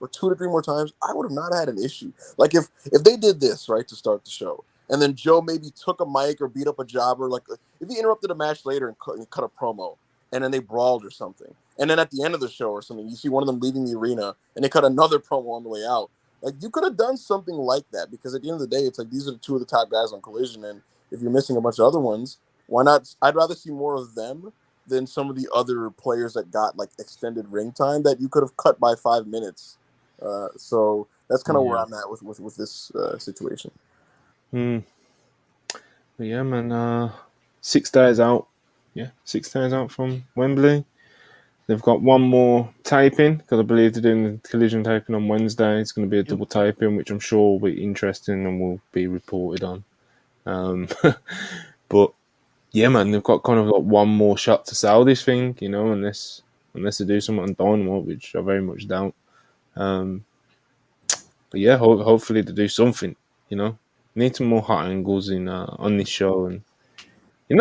or 2 to 3 more times. I would have not had an issue. Like if they did this right to start the show, and then Joe maybe took a mic or beat up a jobber, like if he interrupted a match later and cut a promo, and then they brawled or something, and then at the end of the show or something, you see one of them leaving the arena and they cut another promo on the way out. Like you could have done something like that, because at the end of the day, it's like these are the 2 of the top guys on Collision, and if you're missing a bunch of other ones, why not? I'd rather see more of them than some of the other players that got like extended ring time that you could have cut by 5 minutes. So that's kind of where I'm at with this situation. But yeah, man. 6 days out. Yeah, 6 days out from Wembley. They've got one more taping, because I believe they're doing the Collision taping on Wednesday. It's going to be a double taping, which I'm sure will be interesting and will be reported on. But yeah, man, they've got kind of like one more shot to sell this thing, unless they do something on Dynamite, which I very much doubt. But yeah, hopefully they do something. Need some more hot angles on this show, and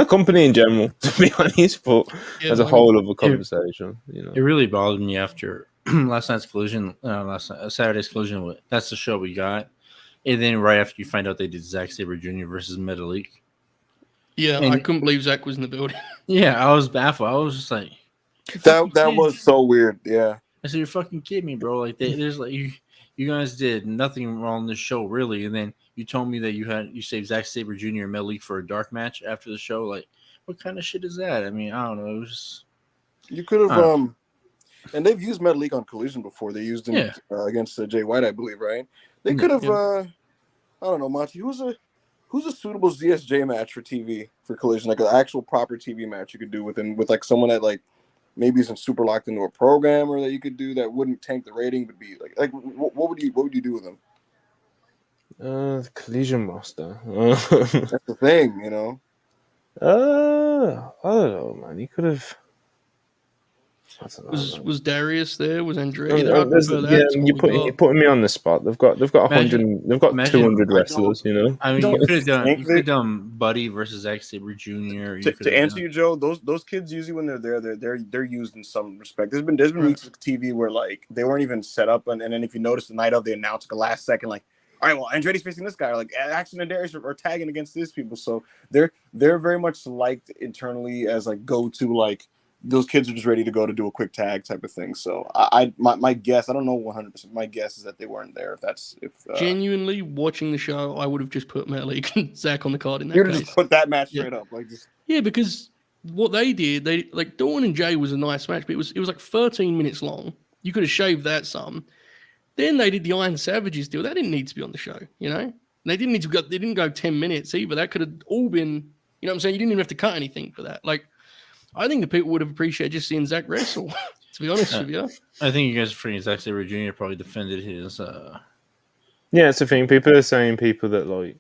company in general, to be honest. But as a whole of a conversation, it really bothered me after last night's Collision, Saturday's Collision. That's the show we got, and then right after you find out they did Zack Sabre Jr. versus Metalik. Yeah, and I couldn't believe Zach was in the building. Yeah, I was baffled. I was just like, that was so weird. Yeah, I said, you're fucking kidding me, bro. Like there's like you guys did nothing wrong in this show, really, and then you told me that you saved Zack Sabre Jr. and Metalik for a dark match after the show. Like, what kind of shit is that? I mean, I don't know. It was just, you could have and they've used Metalik on Collision before. They used him against Jay White, I believe, right? They could have I don't know, Monty. Who's a suitable ZSJ match for TV for Collision, like an actual proper TV match you could do with like someone that like maybe isn't super locked into a program, or that you could do that wouldn't tank the rating, but be like what would you do with them? The Collision roster. That's the thing, I don't know, man. You could have. I don't know, man. Was Darius there? Was Andrea? I'd prefer that. Yeah, to what we you're got. putting me on the spot. They've got 100. They've got Imagine- 200 wrestlers. You know. I mean, don't you could think have done Buddy versus Zack Sabre Jr. Or you could To have answer done, you, Joe, those kids usually when they're there, they're used in some respect. There's been Right. weeks of TV where like they weren't even set up, and then if you notice the night of, they announced like, the last second, like, all right, well, Andretti's facing this guy, or like Action and Darius are tagging against these people, so they're very much liked internally as like go to like those kids are just ready to go to do a quick tag type of thing. So my guess, I don't know 100%. My guess is that they weren't there. If Genuinely watching the show, I would have just put Malik and Zach on the card in that you would case. just put that match Yeah. straight up, like just Yeah, because what they did, they like Dawn and Jay was a nice match, but it was like 13 minutes long. You could have shaved that some. Then they did the Iron Savages deal. That didn't need to be on the show, you know. And they didn't need to go. They didn't go 10 minutes either. That could have all been, you know what I'm saying. You didn't even have to cut anything for that. Like, I think the people would have appreciated just seeing Zach wrestle. To be honest with you, I think you guys are forgetting Zack Sabre Jr. probably defended his. Yeah, it's the thing. People are saying people that like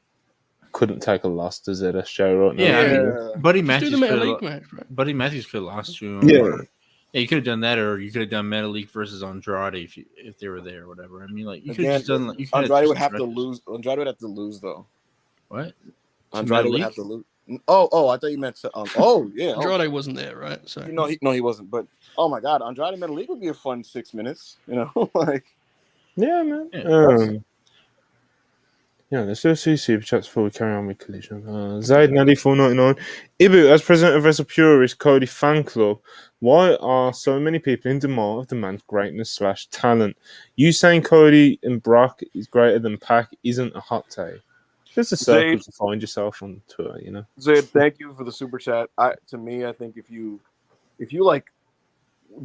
couldn't take a loss to ZS show right now. Yeah, I mean, Yeah. Buddy just do Matthews the Metal could League match, bro. Buddy Matthews could have lost to him. Yeah. Yeah, you could have done that, or you could have done Metalik versus Andrade if they were there or whatever. I mean, like you could have just done. You could Andrade would have to lose. Andrade would have to lose though. What? Andrade would have to lose. Oh, I thought you meant. Yeah. Andrade wasn't there, right? So He wasn't. But oh my God, Andrade Metal League would be a fun 6 minutes. You know, like Yeah, man. Yeah. Yeah, let's do see super chats before we carry on with Collision. Zaid Nadi 499. Ibu, as president of WrestlePurists Cody fan club, why are so many people in demand of the man's greatness / talent? You saying Cody and Brock is greater than Pac isn't a hot take. Just a circle to find yourself on Twitter, you know. Zaid, thank you for the super chat. To me, I think if you like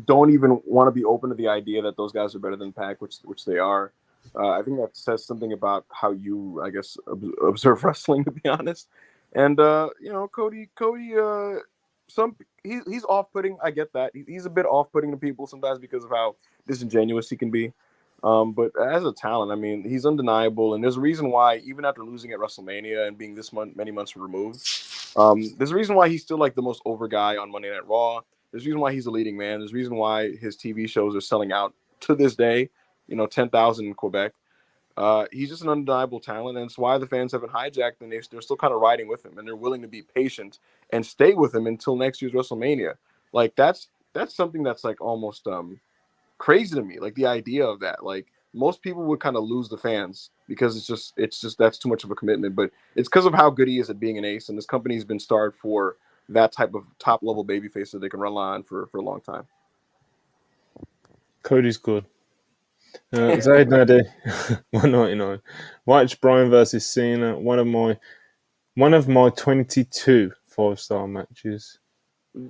don't even want to be open to the idea that those guys are better than Pac, which they are. I think that says something about how you, I guess, observe wrestling, to be honest. And Cody, he's off-putting. I get that. He's a bit off-putting to people sometimes because of how disingenuous he can be. But as a talent, I mean, he's undeniable, and there's a reason why, even after losing at WrestleMania and being many months removed, there's a reason why he's still like the most over guy on Monday Night Raw. There's a reason why he's a leading man. There's a reason why his TV shows are selling out to this day. 10,000 in Quebec. He's just an undeniable talent, and it's why the fans haven't hijacked, and they're still kind of riding with him, and they're willing to be patient and stay with him until next year's WrestleMania. Like that's something that's like almost crazy to me. Like the idea of that. Like most people would kind of lose the fans because it's just that's too much of a commitment. But it's because of how good he is at being an ace, and this company's been starved for that type of top level babyface that they can rely on for a long time. Cody's good. Zaid Nadi 199. Watch Bryan versus Cena. One of my 22 5-star matches.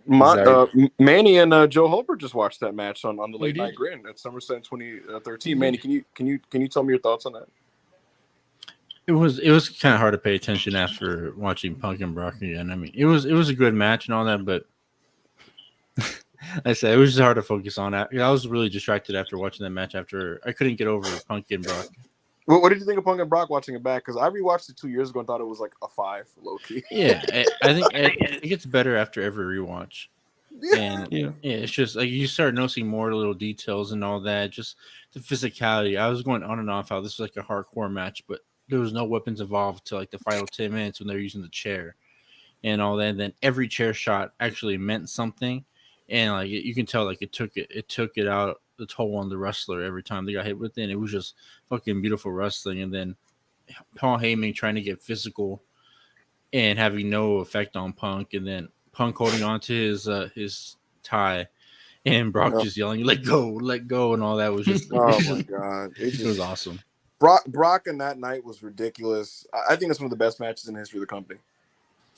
Manny and Joe Holbert just watched that match on the Late did? Night Grin at SummerSlam 2013. Manny, can you tell me your thoughts on that? It was kind of hard to pay attention after watching Punk and Brock again. I mean, it was a good match and all that, but I said it was just hard to focus on. I was really distracted after watching that match. After I couldn't get over Punk and Brock. What did you think of Punk and Brock watching it back? Because I rewatched it 2 years ago and thought it was like a 5 low key. Yeah, I think it gets better after every rewatch. And yeah. it's just like you start noticing more little details and all that. Just the physicality. I was going on and off how this was like a hardcore match, but there was no weapons involved till like the final 10 minutes when they're using the chair and all that. And then every chair shot actually meant something. And like you can tell, like it took it out the toll on the wrestler every time they got hit with it. And it was just fucking beautiful wrestling. And then Paul Heyman trying to get physical and having no effect on Punk, and then Punk holding on to his tie, and Brock just yelling "Let go, let go," and all that was just oh my god, it was awesome. Brock in that night was ridiculous. I think it's one of the best matches in the history of the company.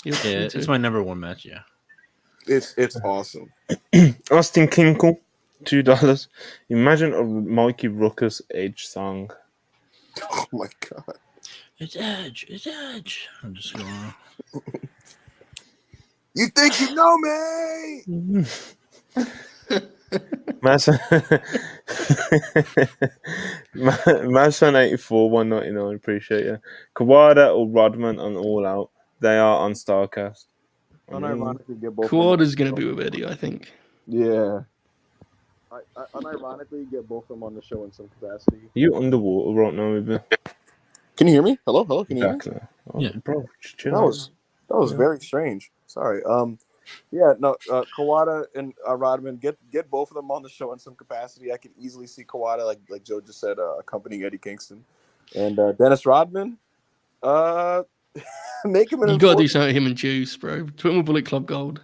Yeah, it's my number one match. Yeah. It's awesome. Austin Kinkle, $2. Imagine a Mikey Ruckus Edge song. Oh my god. It's Edge. It's Edge. I'm just going. You think you know me? Masan 84 199. Appreciate you. Kawada or Rodman on All Out. They are on Starcast. Unironically, get both. Quad is going to be with Eddie, I think. Yeah. I unironically get both of them on the show in some capacity. You underwater right now, maybe? Can you hear me? Hello, can you hear me? Exactly. Oh, Yeah. bro, chill That out. was Yeah. very strange. Sorry. Yeah, no, Kawada and Rodman, get both of them on the show in some capacity. I can easily see Kawada, like Joe just said, accompanying Eddie Kingston, and Dennis Rodman. Make him an You got to do enforcer. something with him and Juice, bro. Put him with Bullet Club Gold.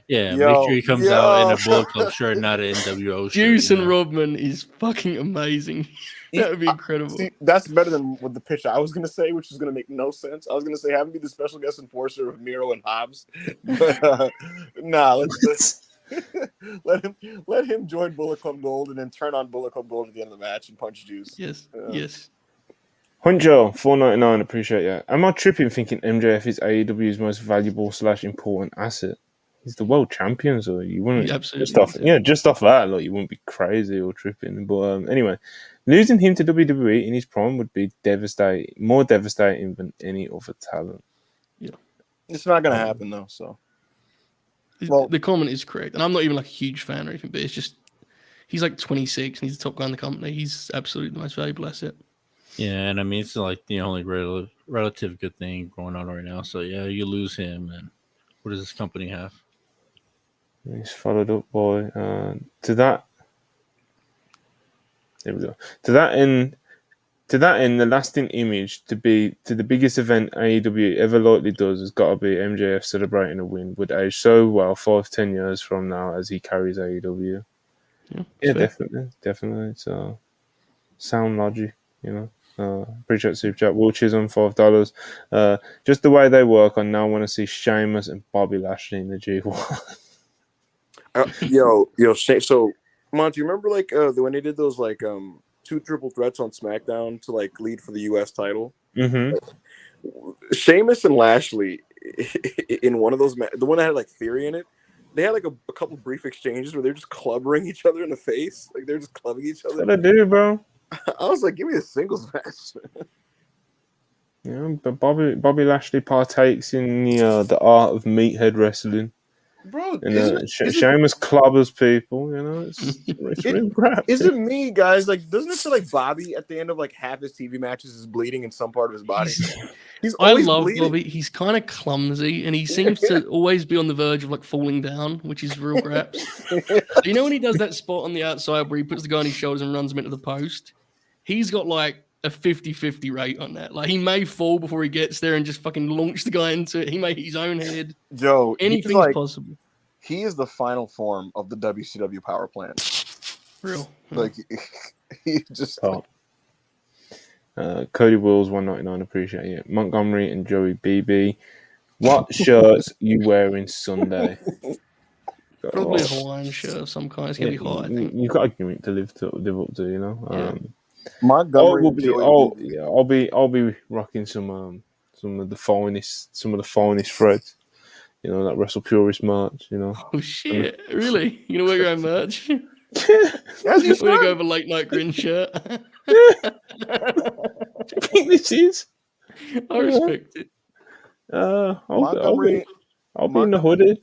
Yeah, make sure he comes out in a Bullet Club shirt, not an NWO shirt. Juice and Rodman is fucking amazing. That would be incredible. See, that's better than with the pitch I was gonna say, which is gonna make no sense. I was gonna say have him be the special guest enforcer of Miro and Hobbs, but nah, let's let him join Bullet Club Gold and then turn on Bullet Club Gold at the end of the match and punch Juice. Yes, yes. Hunjo, $4.99, appreciate that. Am I tripping thinking MJF is AEW's most valuable / important asset? He's the world champion, so you wouldn't just off that, like you wouldn't be crazy or tripping. But anyway, losing him to WWE in his prime would be more devastating than any other talent. Yeah, it's not gonna happen though. So, the comment is correct, and I'm not even like a huge fan or anything, but it's just he's like 26 and he's the top guy in the company. He's absolutely the most valuable asset. Yeah, and I mean it's like the only relative good thing going on right now. So yeah, you lose him, and what does this company have? He's followed up by to that. There we go. To that end, the lasting image to the biggest event AEW ever likely does has got to be MJF celebrating a win. Would age so well 5-10 years from now as he carries AEW. Yeah, definitely. It's sound logic, you know. Appreciate Super Chat. Will Chisholm, $5. Just the way they work, I now want to see Sheamus and Bobby Lashley in the G1. Yo, so Monty, you remember like when they did those like 2 triple threats on SmackDown to like lead for the US title? Mm-hmm. Sheamus and Lashley in one of those the one that had like Theory in it, they had like a couple brief exchanges where they're just clubbering each other in the face, like they're just clubbing each other. What I do, bro? I was like, give me a singles match. Yeah, but Bobby Lashley partakes in the art of meathead wrestling. Bro, and Sheamus clobbers people, you know. It's really crap. Is it me, guys? Like, doesn't it feel like Bobby at the end of like half his TV matches is bleeding in some part of his body? I love bleeding. Bobby. He's kind of clumsy, and he seems to always be on the verge of like falling down, which is real craps. You know when he does that spot on the outside where he puts the guy on his shoulders and runs him into the post? He's got like a 50-50 rate on that. Like he may fall before he gets there and just fucking launch the guy into it. He may hit his own head. Joe, anything's possible. He is the final form of the WCW power plant. Real. Like he just Cody Wills, $1.99, appreciate it. Montgomery and Joey BB. What shirts you wearing Sunday? Probably a Hawaiian shirt of some kind. It's gonna be hot, I think. You've got a gimmick to live up to, you know. Yeah. Montgomery. I'll be rocking some of the finest threads. You know, that WrestlePurists merch. You know. Oh shit! Really? You gonna wear your own merch? Yeah. We're gonna go with a late night grin shirt. Yeah. What do you think this is? I respect it. I'll be in the hoodie.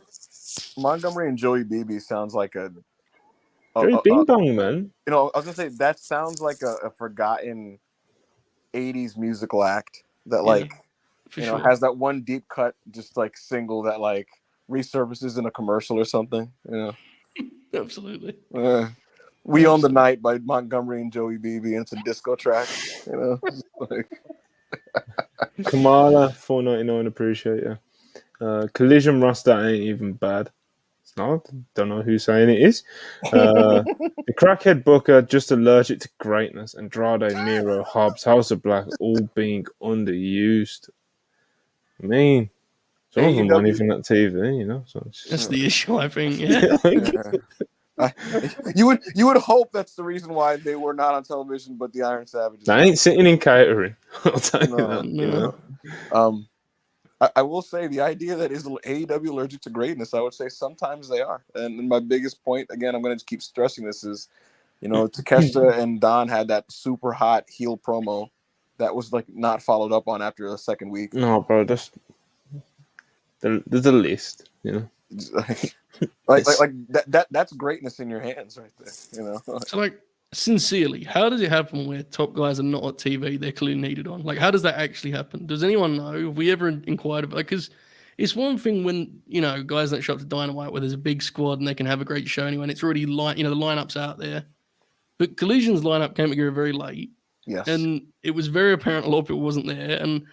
Montgomery and Joey BB sounds like a Joey Bing Bong, man. You know, I was gonna say that sounds like a forgotten 80s musical act that has that one deep cut just like single that like resurfaces in a commercial or something. You know. Absolutely. We Own the Night by Montgomery and Joey BB, and it's a disco track. You know. Kamala, $4.99, appreciate you. Collision roster ain't even bad. It's not. Don't know who's saying it is. The crackhead Booker, just allergic to greatness. Andrade, Miro, Hobbs, House of Black, all being underused. I mean, some of them aren't even at TV, you know. So that's the issue, I think. Yeah. You would hope that's the reason why they were not on television, but the Iron Savages. They ain't sitting in catering. I'll tell you that. No. You know? I will say the idea that is AEW allergic to greatness, I would say sometimes they are. And my biggest point, again, I'm going to keep stressing this, is, you know, Takeshita and Don had that super hot heel promo that was like not followed up on after the second week. No, bro, there's a list, you know. Like that's greatness in your hands right there. You know. So like, sincerely, how does it happen where top guys are not on TV? They're clearly needed on. Like, how does that actually happen? Does anyone know? Have we ever inquired about? Because it's one thing when guys that show up to Dynamite where there's a big squad and they can have a great show anyway, and it's already the lineup's out there. But Collision's lineup came together very late. Yes. And it was very apparent a lot of people wasn't there. And,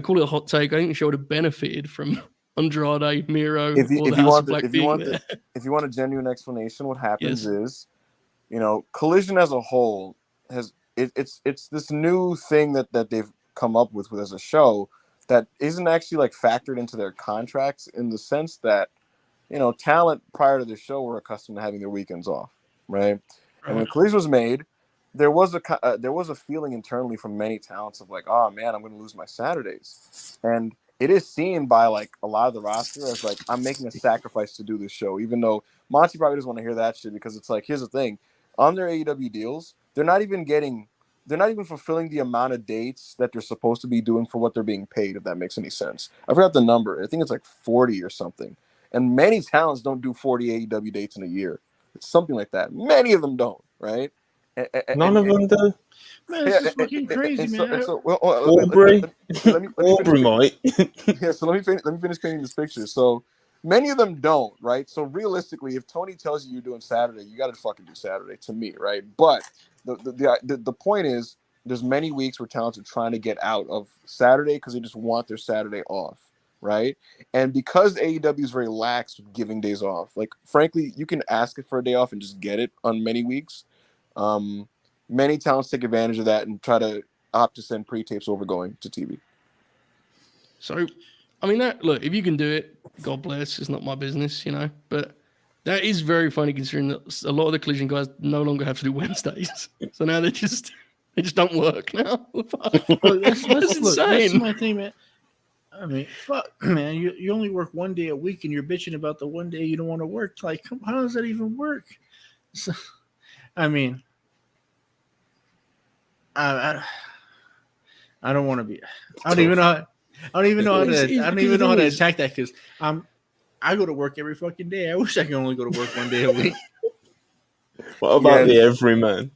call it a hot take. I think the show would have benefited from Andrade, Miro, or the House of Black being there. If you want a genuine explanation, what happens is, Collision as a whole it's this new thing that they've come up with as a show that isn't actually like factored into their contracts, in the sense that, talent prior to the show were accustomed to having their weekends off, right? And when Collision was made, there was a feeling internally from many talents of like, oh man, I'm going to lose my Saturdays, and it is seen by like a lot of the roster as like, I'm making a sacrifice to do this show, even though Monty probably doesn't want to hear that shit, because it's like, here's the thing, on their AEW deals, they're not even fulfilling the amount of dates that they're supposed to be doing for what they're being paid, if that makes any sense. I forgot the number. I think it's like 40 or something. And many talents don't do 40 AEW dates in a year. It's something like that. Many of them don't, right? None of them do. Man, this is fucking crazy, man. Aubrey might. Yeah, so let me finish painting this picture. So many of them don't, right? So realistically, if Tony tells you you're doing Saturday, you got to fucking do Saturday, to me, right? But the point is, there's many weeks where talents are trying to get out of Saturday because they just want their Saturday off, right? And because AEW is very lax with giving days off, like frankly, you can ask it for a day off and just get it on many weeks. Many talents take advantage of that and try to opt to send pre-tapes over going to TV. So, I mean, look, if you can do it, God bless. It's not my business, But that is very funny, considering that a lot of the Collision guys no longer have to do Wednesdays. So now they just don't work now. Look, that's insane. That's my thing, man. I mean, fuck, man. You only work one day a week, and you're bitching about the one day you don't want to work. Like, how does that even work? So, I mean, I don't want to be. I don't even know how to attack that, because I go to work every fucking day. I wish I could only go to work one day a week. What about the everyman?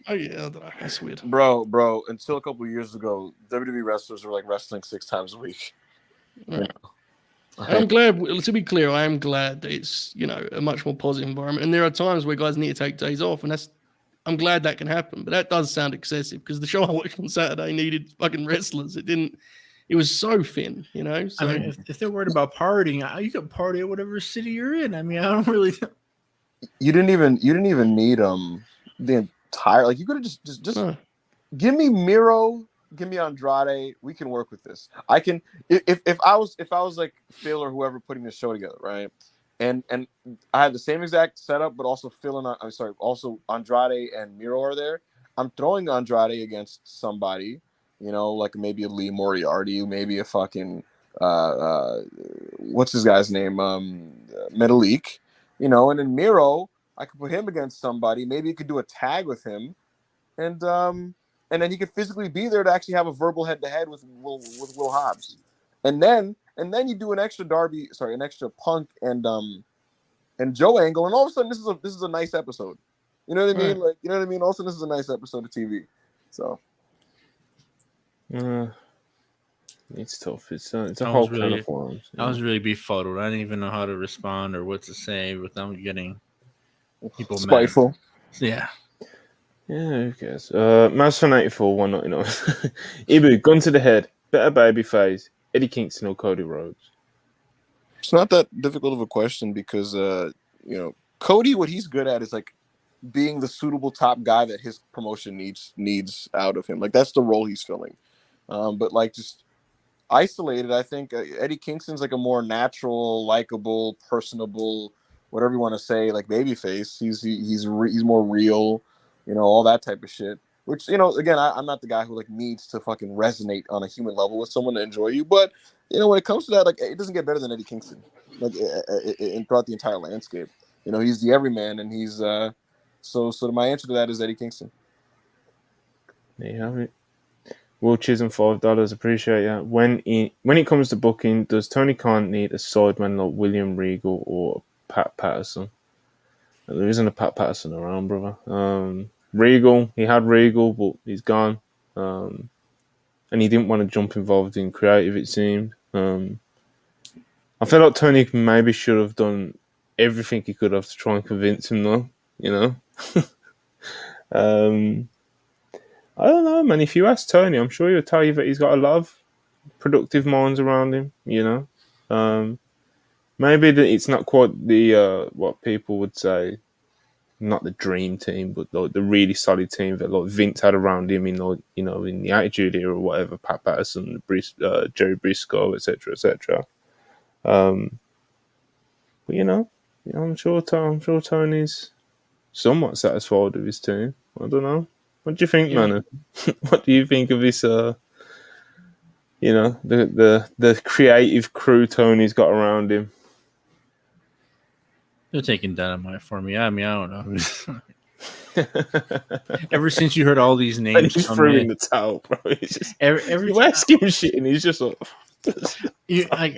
Oh yeah, that's weird, bro. Until a couple of years ago, WWE wrestlers were like wrestling 6 times a week. Right. I'm glad. To be clear, I am glad that it's a much more positive environment. And there are times where guys need to take days off, and I'm glad that can happen. But that does sound excessive, because the show I watched on Saturday needed fucking wrestlers. It was so thin, So, I mean, if they're worried about partying, you can party at whatever city you're in. I mean, I don't really. You didn't even need the entire, like, you could have just give me Miro, give me Andrade. We can work with this. I can, if I was like Phil or whoever putting this show together, right? And I have the same exact setup, but also also Andrade and Miro are there. I'm throwing Andrade against somebody, like maybe a Lee Moriarty, maybe a fucking what's his guy's name, Metalik, and then Miro, I could put him against somebody. Maybe you could do a tag with him, and then he could physically be there to actually have a verbal head-to-head with Will Hobbs, and then you do an extra Punk and Joe angle, and all of a sudden this is a nice episode. You know what I mean? Like, you know what I mean? Also, this is a nice episode of TV. So, it's tough. It's a whole kind of forums. I was really befuddled. I didn't even know how to respond or what to say without getting people spiteful. Mad. Yeah. Yeah, who cares? Mouse Fan 84, 199. Ibu, gun to the head. Better babyface. Eddie Kingston or Cody Rhodes? It's not that difficult of a question, because Cody, what he's good at is like being the suitable top guy that his promotion needs out of him. Like, that's the role he's filling. But like, just isolated, I think Eddie Kingston's like a more natural, likable, personable, whatever you want to say, like babyface. He's more real, all that type of shit. Which, again, I'm not the guy who like needs to fucking resonate on a human level with someone to enjoy you. But when it comes to that, like, it doesn't get better than Eddie Kingston, like throughout the entire landscape. He's the everyman, and he's so my answer to that is Eddie Kingston. There you have it. Will Chisholm $5. Appreciate that. When it comes to booking, does Tony Khan need a sideman like William Regal or Pat Patterson? There isn't a Pat Patterson around, brother. Regal, he had Regal, but he's gone. And he didn't want to jump involved in creative, it seemed. I feel like Tony maybe should have done everything he could have to try and convince him, though. You know? I don't know, man. If you ask Tony, I'm sure he'll tell you that he's got a lot of productive minds around him, you know? Maybe it's not quite the, what people would say, not the dream team, but like the really solid team that like Vince had around him in like, you know, in the Attitude Era or whatever, Pat Patterson, Jerry Briscoe, etc., etc. But you know, I'm sure Tony's somewhat satisfied with his team. I don't know. What do you think, man? What do you think of this? You know, the creative crew Tony's got around him. They're taking Dynamite for me. I mean, I don't know. Ever since you heard all these names, he's throwing the towel, bro. He's just you ask him shit, and he's just like.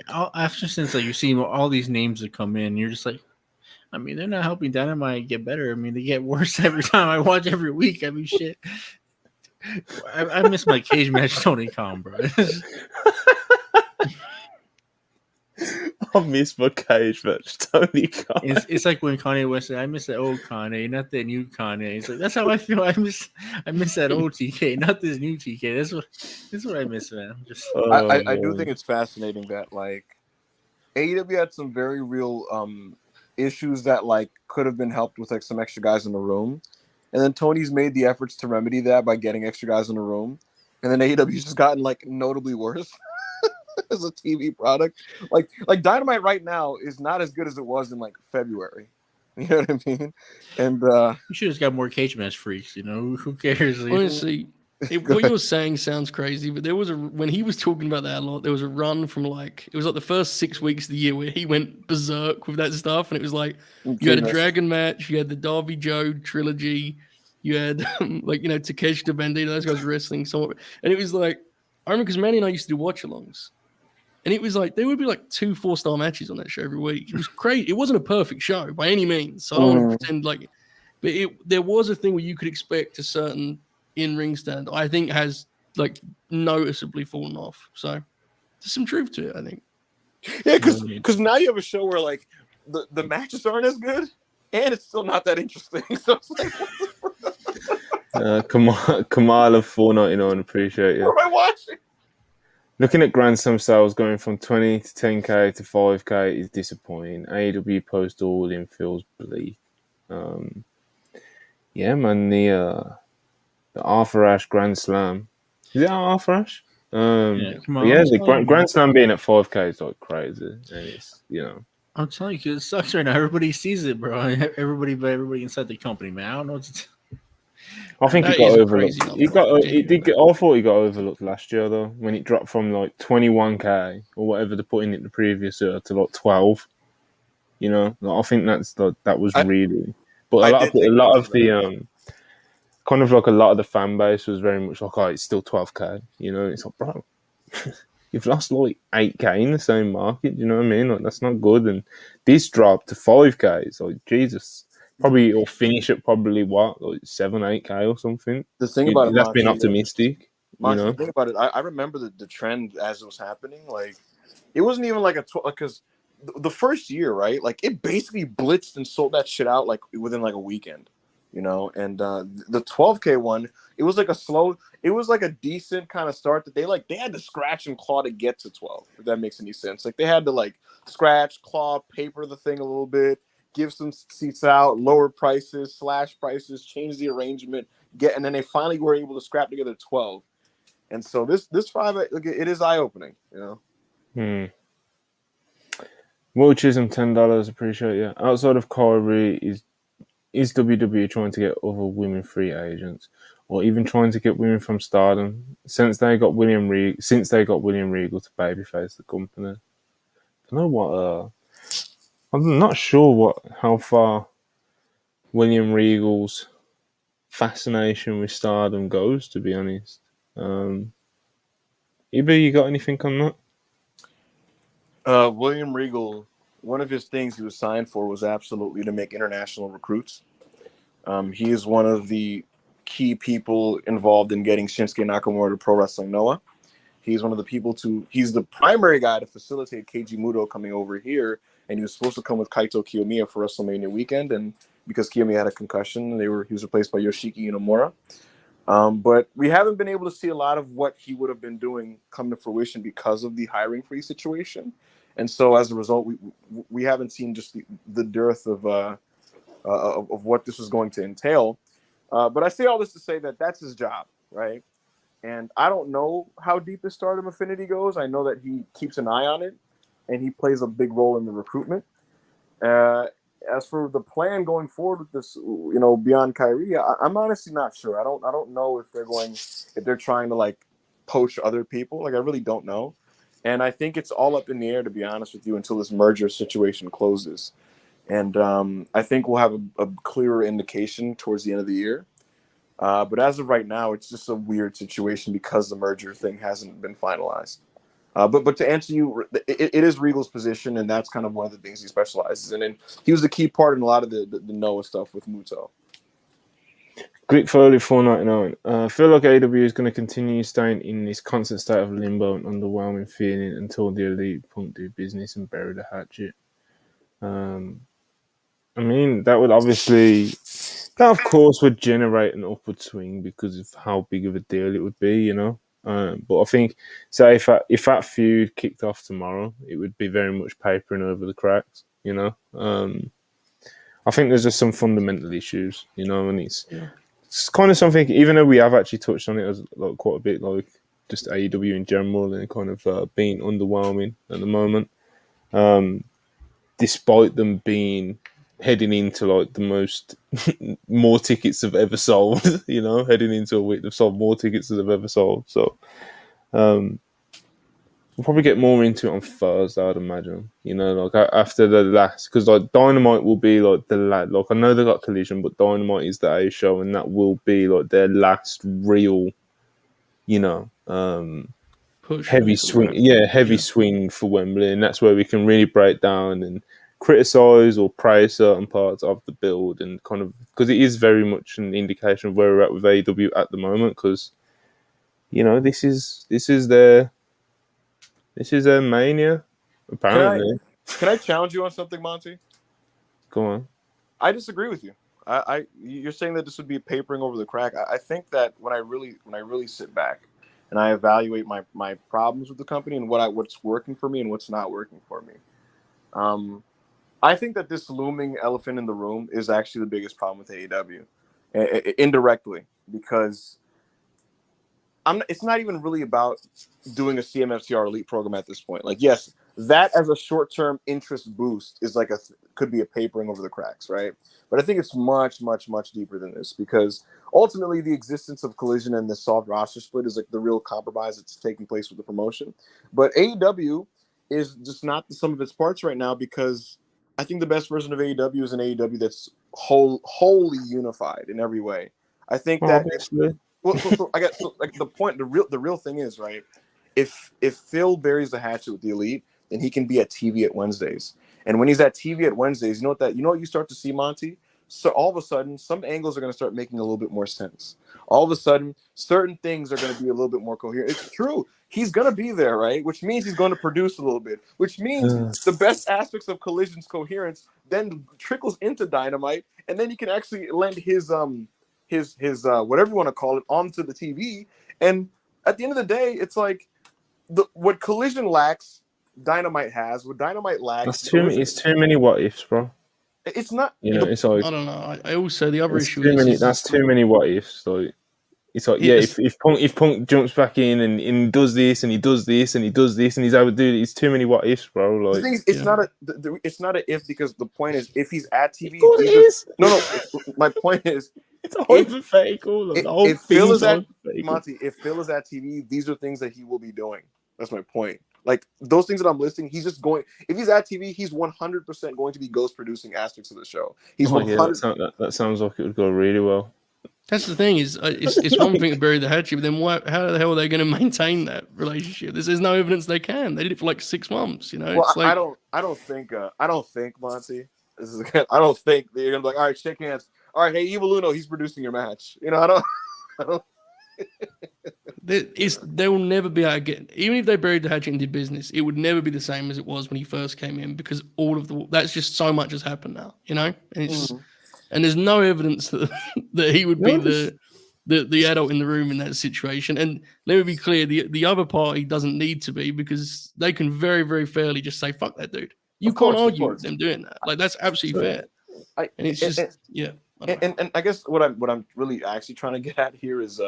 After since like you've seen all these names that come in, you're just like, I mean, they're not helping Dynamite get better. I mean, they get worse every time I watch every week. I mean, shit. I miss my cage match Tony Khan, bro. I miss my cage match Tony Khan. It's like when Kanye West said, "I miss that old Kanye, not that new Kanye." It's like that's how I feel. I miss that old TK, not this new TK. That's what I miss, man. Just I do think it's fascinating that like AEW had some very real issues that like could have been helped with like some extra guys in the room, and then Tony's made the efforts to remedy that by getting extra guys in the room, and then AEW's just gotten like notably worse as a TV product. Like Dynamite right now is not as good as it was in like February. You know what I mean? And you should have got more cage match freaks. You know, who cares? Honestly, what you're saying sounds crazy, but there was when he was talking about that a lot, there was a run from like, it was like the first 6 weeks of the year where he went berserk with that stuff. And it was like, you had a dragon match, you had the Darby Joe trilogy, you had like, you know, Takeshita Bandito, those guys wrestling somewhat. And it was like, I remember because Manny and I used to do watch alongs. And it was like, there would be like 2 4-star matches on that show every week. It was crazy. It wasn't a perfect show by any means. So I don't want to pretend like, but there was a thing where you could expect a certain in-ring stand, I think has like noticeably fallen off. So there's some truth to it, I think. Yeah, because now you have a show where like the matches aren't as good and it's still not that interesting. So it's like Kamal of $4.99, appreciate you. What am I watching? Looking at Grand Slam sales going from 20 to 10k to 5k is disappointing. AEW post all in feels bleak. Yeah, man, the Arthur Ashe Grand Slam. Is it Arthur Ashe? The Grand Slam being at 5k is like crazy. And it's, you know. I'm telling you, it sucks right now. Everybody sees it, bro. Everybody inside the company, man. I don't know what to I think he got overlooked. I thought he got overlooked last year though, when it dropped from like 21k or whatever they put in it the previous year to like 12. You know, like, I think that was really. But a lot of the kind of like a lot of the fan base was very much like, oh, it's still 12k. You know, it's like, bro, you've lost like 8k in the same market. You know what I mean? Like that's not good. And this dropped to 5k. It's like Jesus. Probably it'll finish at probably what, like 7-8k or something. The thing about it, that's been optimistic. You know, the thing about it, I remember the trend as it was happening. Like, it wasn't even like because the first year, right? Like, it basically blitzed and sold that shit out like within like a weekend, you know. And the 12k one, it was like it was like a decent kind of start that they had to scratch and claw to get to 12. If that makes any sense, like they had to like scratch, claw, paper the thing a little bit. Give some seats out, lower prices, slash prices, change the arrangement, and then they finally were able to scrap together 12. And so this 5, it is eye opening, you know. Will Chisholm $10, appreciate you. Outside of Kyrie, is WWE trying to get other women free agents, or even trying to get women from Stardom since they got William Regal to babyface the company? I don't know what. I'm not sure how far William Regal's fascination with Stardom goes, to be honest. Ibu, you got anything on that? William Regal, one of his things he was signed for was absolutely to make international recruits. He is one of the key people involved in getting Shinsuke Nakamura to Pro Wrestling Noah. He's one of the people he's the primary guy to facilitate Keiji Muto coming over here, and he was supposed to come with Kaito Kiyomiya for WrestleMania weekend, and because Kiyomiya had a concussion, he was replaced by Yoshiki Inamura. But we haven't been able to see a lot of what he would have been doing come to fruition because of the hiring freeze situation, and so as a result, we haven't seen just the dearth of what this was going to entail. But I say all this to say that that's his job, right? And I don't know how deep his Stardom affinity goes. I know that he keeps an eye on it, and he plays a big role in the recruitment. As for the plan going forward with this, beyond Kyrie, I'm honestly not sure. I don't know if they're trying to like poach other people. Like I really don't know, and I think it's all up in the air, to be honest with you, until this merger situation closes. And I think we'll have a clearer indication towards the end of the year. But as of right now, it's just a weird situation because the merger thing hasn't been finalized. But to answer you, it is Regal's position, and that's kind of one of the things he specializes in. And he was a key part in a lot of the Noah stuff with Muto. Greek Foley 499. I feel like AEW is going to continue staying in this constant state of limbo and underwhelming feeling until the Elite Punk do business and bury the hatchet. I mean, that of course would generate an upward swing because of how big of a deal it would be, But I think, say, if that feud kicked off tomorrow, it would be very much papering over the cracks, I think there's just some fundamental issues, and it's kind of something, even though we have actually touched on it as like quite a bit, like just AEW in general and kind of being underwhelming at the moment, despite them being heading into like the most more tickets they've ever sold, heading into a week they've sold more tickets than they've ever sold. So we'll probably get more into it on Thursday, I'd imagine. Like after the last, because like Dynamite will be like like I know they got Collision, but Dynamite is the A show, and that will be like their last real, push heavy swing, swing for Wembley, and that's where we can really break down and criticize or praise certain parts of the build, and kind of because it is very much an indication of where we're at with AEW at the moment. Because this is their mania, apparently. Can I challenge you on something, Monty? Go on. I disagree with you. You're saying that this would be papering over the crack. I think that when I really sit back and I evaluate my problems with the company and what's working for me and what's not working for me, I think that this looming elephant in the room is actually the biggest problem with AEW, indirectly, because it's not even really about doing a CMFTR Elite program at this point. Like, yes, that as a short-term interest boost is like could be a papering over the cracks, right? But I think it's much, much, much deeper than this, because ultimately the existence of Collision and the soft roster split is like the real compromise that's taking place with the promotion. But AEW is just not the sum of its parts right now, because I think the best version of AEW is an AEW that's wholly unified in every way. I think that the point, the real thing is, right, if Phil buries the hatchet with the Elite, then he can be at TV at Wednesdays. And when he's at TV at Wednesdays, you know what you start to see, Monty? So all of a sudden, some angles are going to start making a little bit more sense. All of a sudden, certain things are going to be a little bit more coherent. It's true. He's going to be there, right? Which means he's going to produce a little bit, which means the best aspects of Collision's coherence then trickles into Dynamite, and then he can actually lend his whatever you want to call it onto the TV. And at the end of the day, it's like what Collision lacks, Dynamite has. What Dynamite lacks, it's too many what ifs, bro. It's not. It's like, I don't know. I also, the other issue is that's too many what ifs. Like, it's like, if Punk jumps back in and does this and he does this and he does this and he's able to do it, it's too many what ifs, bro. Like, the thing is, it's not an if, because the point is, if he's at TV, no. My point is, it's a hypothetical. If Phil is at TV, these are things that he will be doing. That's my point. Like, those things that I'm listing, he's just going. If he's at TV, he's 100% going to be ghost producing aspects of the show. He's 100%. That sounds like it would go really well. That's the thing is, it's one thing to bury the hatchet, but then how the hell are they going to maintain that relationship? There's no evidence they can. They did it for like 6 months. You know, Well, it's like I don't think Monty. This is I don't think that you're gonna be like, all right, shake hands. All right, hey, Evil Uno, he's producing your match. You know, I don't. they will never be able to get. Even if they buried the hatchet and did business, it would never be the same as it was when he first came in because that's just so much has happened now. You know, and and there's no evidence that that he would be the adult in the room in that situation. And let me be clear, the other party doesn't need to be because they can very, very fairly just say, fuck that dude. You can't argue with them doing that. Like, that's absolutely fair. And it's just, And I guess what I'm really actually trying to get at here is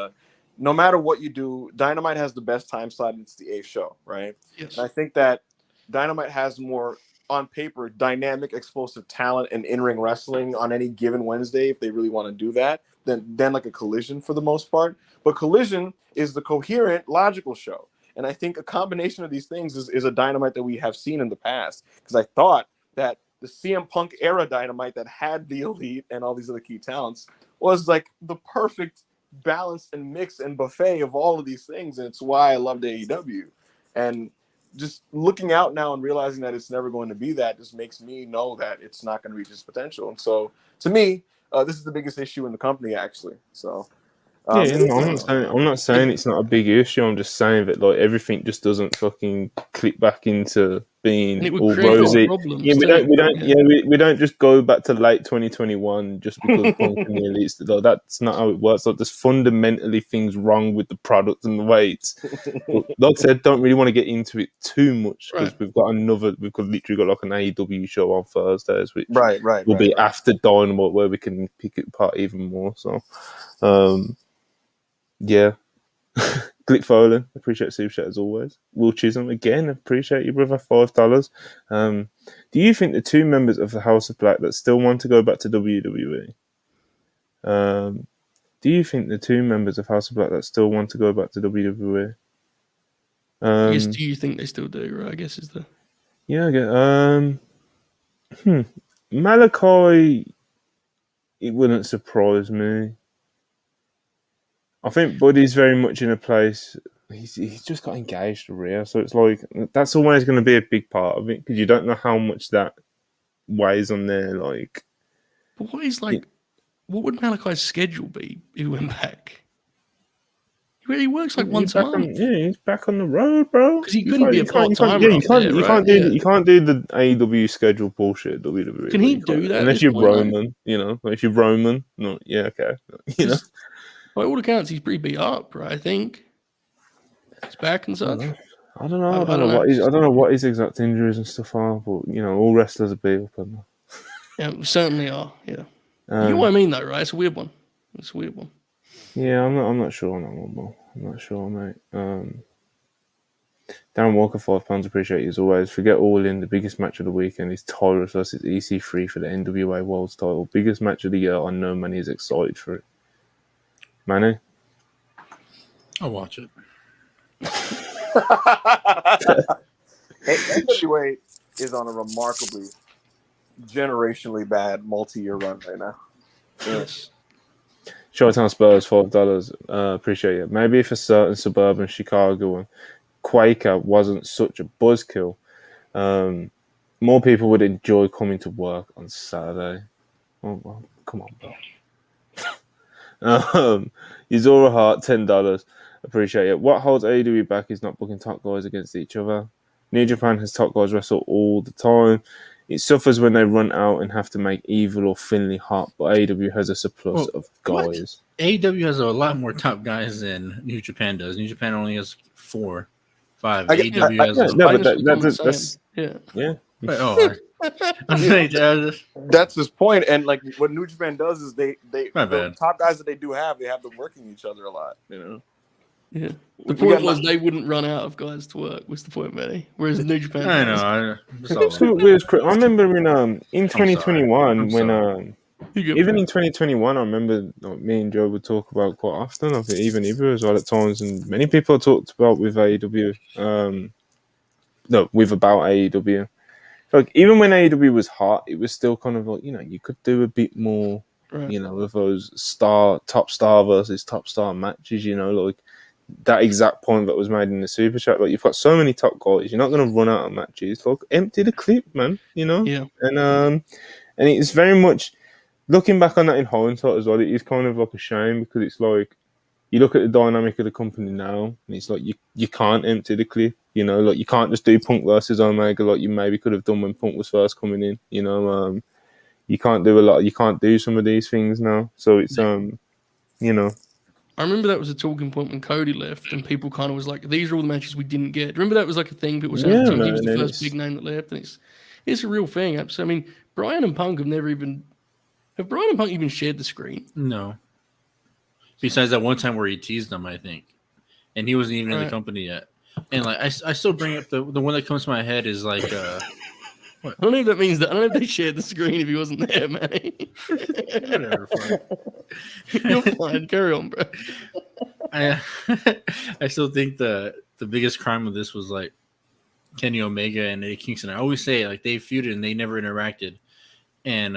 no matter what you do, Dynamite has the best time slot. It's the 8th show, right? Yes. And I think that Dynamite has more, on paper, dynamic, explosive talent and in-ring wrestling on any given Wednesday if they really want to do that than like a Collision for the most part. But Collision is the coherent, logical show. And I think a combination of these things is a Dynamite that we have seen in the past. Because I thought that the CM Punk era Dynamite that had the Elite and all these other key talents was like the perfect balance and mix and buffet of all of these things. And it's why I loved AEW. And just looking out now and realizing that it's never going to be that just makes me know that it's not going to reach its potential. And so to me, this is the biggest issue in the company, actually. So I'm not saying it's not a big issue. I'm just saying that like everything just doesn't fucking click back into being all rosy. Yeah, we don't just go back to late 2021 just because Punk and the Elites. Like, that's not how it works. Like, there's fundamentally things wrong with the product and the way it's. But like I said, don't really want to get into it too much because we've literally got like an AEW show on Thursdays, which will be after Dynamite where we can pick it apart even more. So. Yeah. Glick Folan, appreciate Super Chat as always. Will Chisholm, again, appreciate you, brother, $5. Do you think the 2 members of the House of Black that still want to go back to WWE? Do you think the 2 members of House of Black that still want to go back to WWE? Yes, do you think they still do, right? I guess is the... Yeah, I get... Malachi, it wouldn't surprise me. I think Buddy's very much in a place. He's just got engaged to Rhea, so it's like that's always going to be a big part of it because you don't know how much that weighs on there. Like, but what would Malachi's schedule be if he went back? He works like once a month. He's back on the road, bro. Because he couldn't be a part-timer. You can't do the AEW schedule bullshit. WWE. Can he do that unless you're Roman? You know, if you're Roman, no, yeah, okay, you know. By all accounts, he's pretty beat up, right? I think his back and such. I don't know. I don't know what his exact injuries and stuff are, but you know, all wrestlers are beat up. Yeah, certainly are. Yeah, you know what I mean, though, right? It's a weird one. Yeah, I'm not sure on that one, bro. I'm not sure, mate. Darren Walker, £5. Appreciate you as always. Forget all in. The biggest match of the weekend is Tyrus versus EC3 for the NWA World's title. Biggest match of the year. I know Manny is excited for it. Manny? I'll watch it. NWA is on a remarkably generationally bad multi-year run right now. Yes. Showtime Spurs, $5. Appreciate it. Maybe if a certain suburban Chicago Quaker wasn't such a buzzkill, more people would enjoy coming to work on Saturday. Oh, well, come on, bro. Yuzora Hart, $10. Appreciate it. What holds AEW back is not booking top guys against each other. New Japan has top guys wrestle all the time. It suffers when they run out and have to make Evil or Finley hot, but AEW has a surplus of guys. AEW has a lot more top guys than New Japan does. New Japan only has 4, 5. AEW has yeah. Wait, that's his point. And like what New Japan does is the top guys that they do have, they have them working each other a lot. You know. Yeah. The point was they wouldn't run out of guys to work. Was the point, Manny? Whereas New Japan, I know. I remember in 2021 when even in 2021, I remember me and Joe would talk about quite often. I think even Ibu as well at times, and many people talked about with AEW. About AEW. Like even when AEW was hot, it was still kind of like you could do a bit more. Right. You know, with those top star versus top star matches, you know, like that exact point that was made in the super chat. Like, you've got so many top guys, you're not going to run out of matches. Look, empty the clip, man. You know, Yeah. and it's very much looking back on that in hindsight as well. It is kind of like a shame because it's like you look at the dynamic of the company now, and it's like you can't empty the clip. You know, like you can't just do Punk versus Omega like you maybe could have done when Punk was first coming in. You know, you can't do a lot. You can't do some of these things now. So it's you know. I remember that was a talking point when Cody left, and people kind of was like, "These are all the matches we didn't get." Remember that was like a thing. People were saying at the time he was the first big name that left, and it's a real thing. So I mean, Brian and Punk have Brian and Punk even shared the screen? No. Besides that one time where he teased them, I think, and he wasn't even in the company yet. And like I still bring up the one that comes to my head is like what? I don't know if that means that. I don't know if they shared the screen if he wasn't there, man. Whatever. You're fine. Carry on, bro. I still think the biggest crime of this was like Kenny Omega and Eddie Kingston. I always say like they feuded and they never interacted. And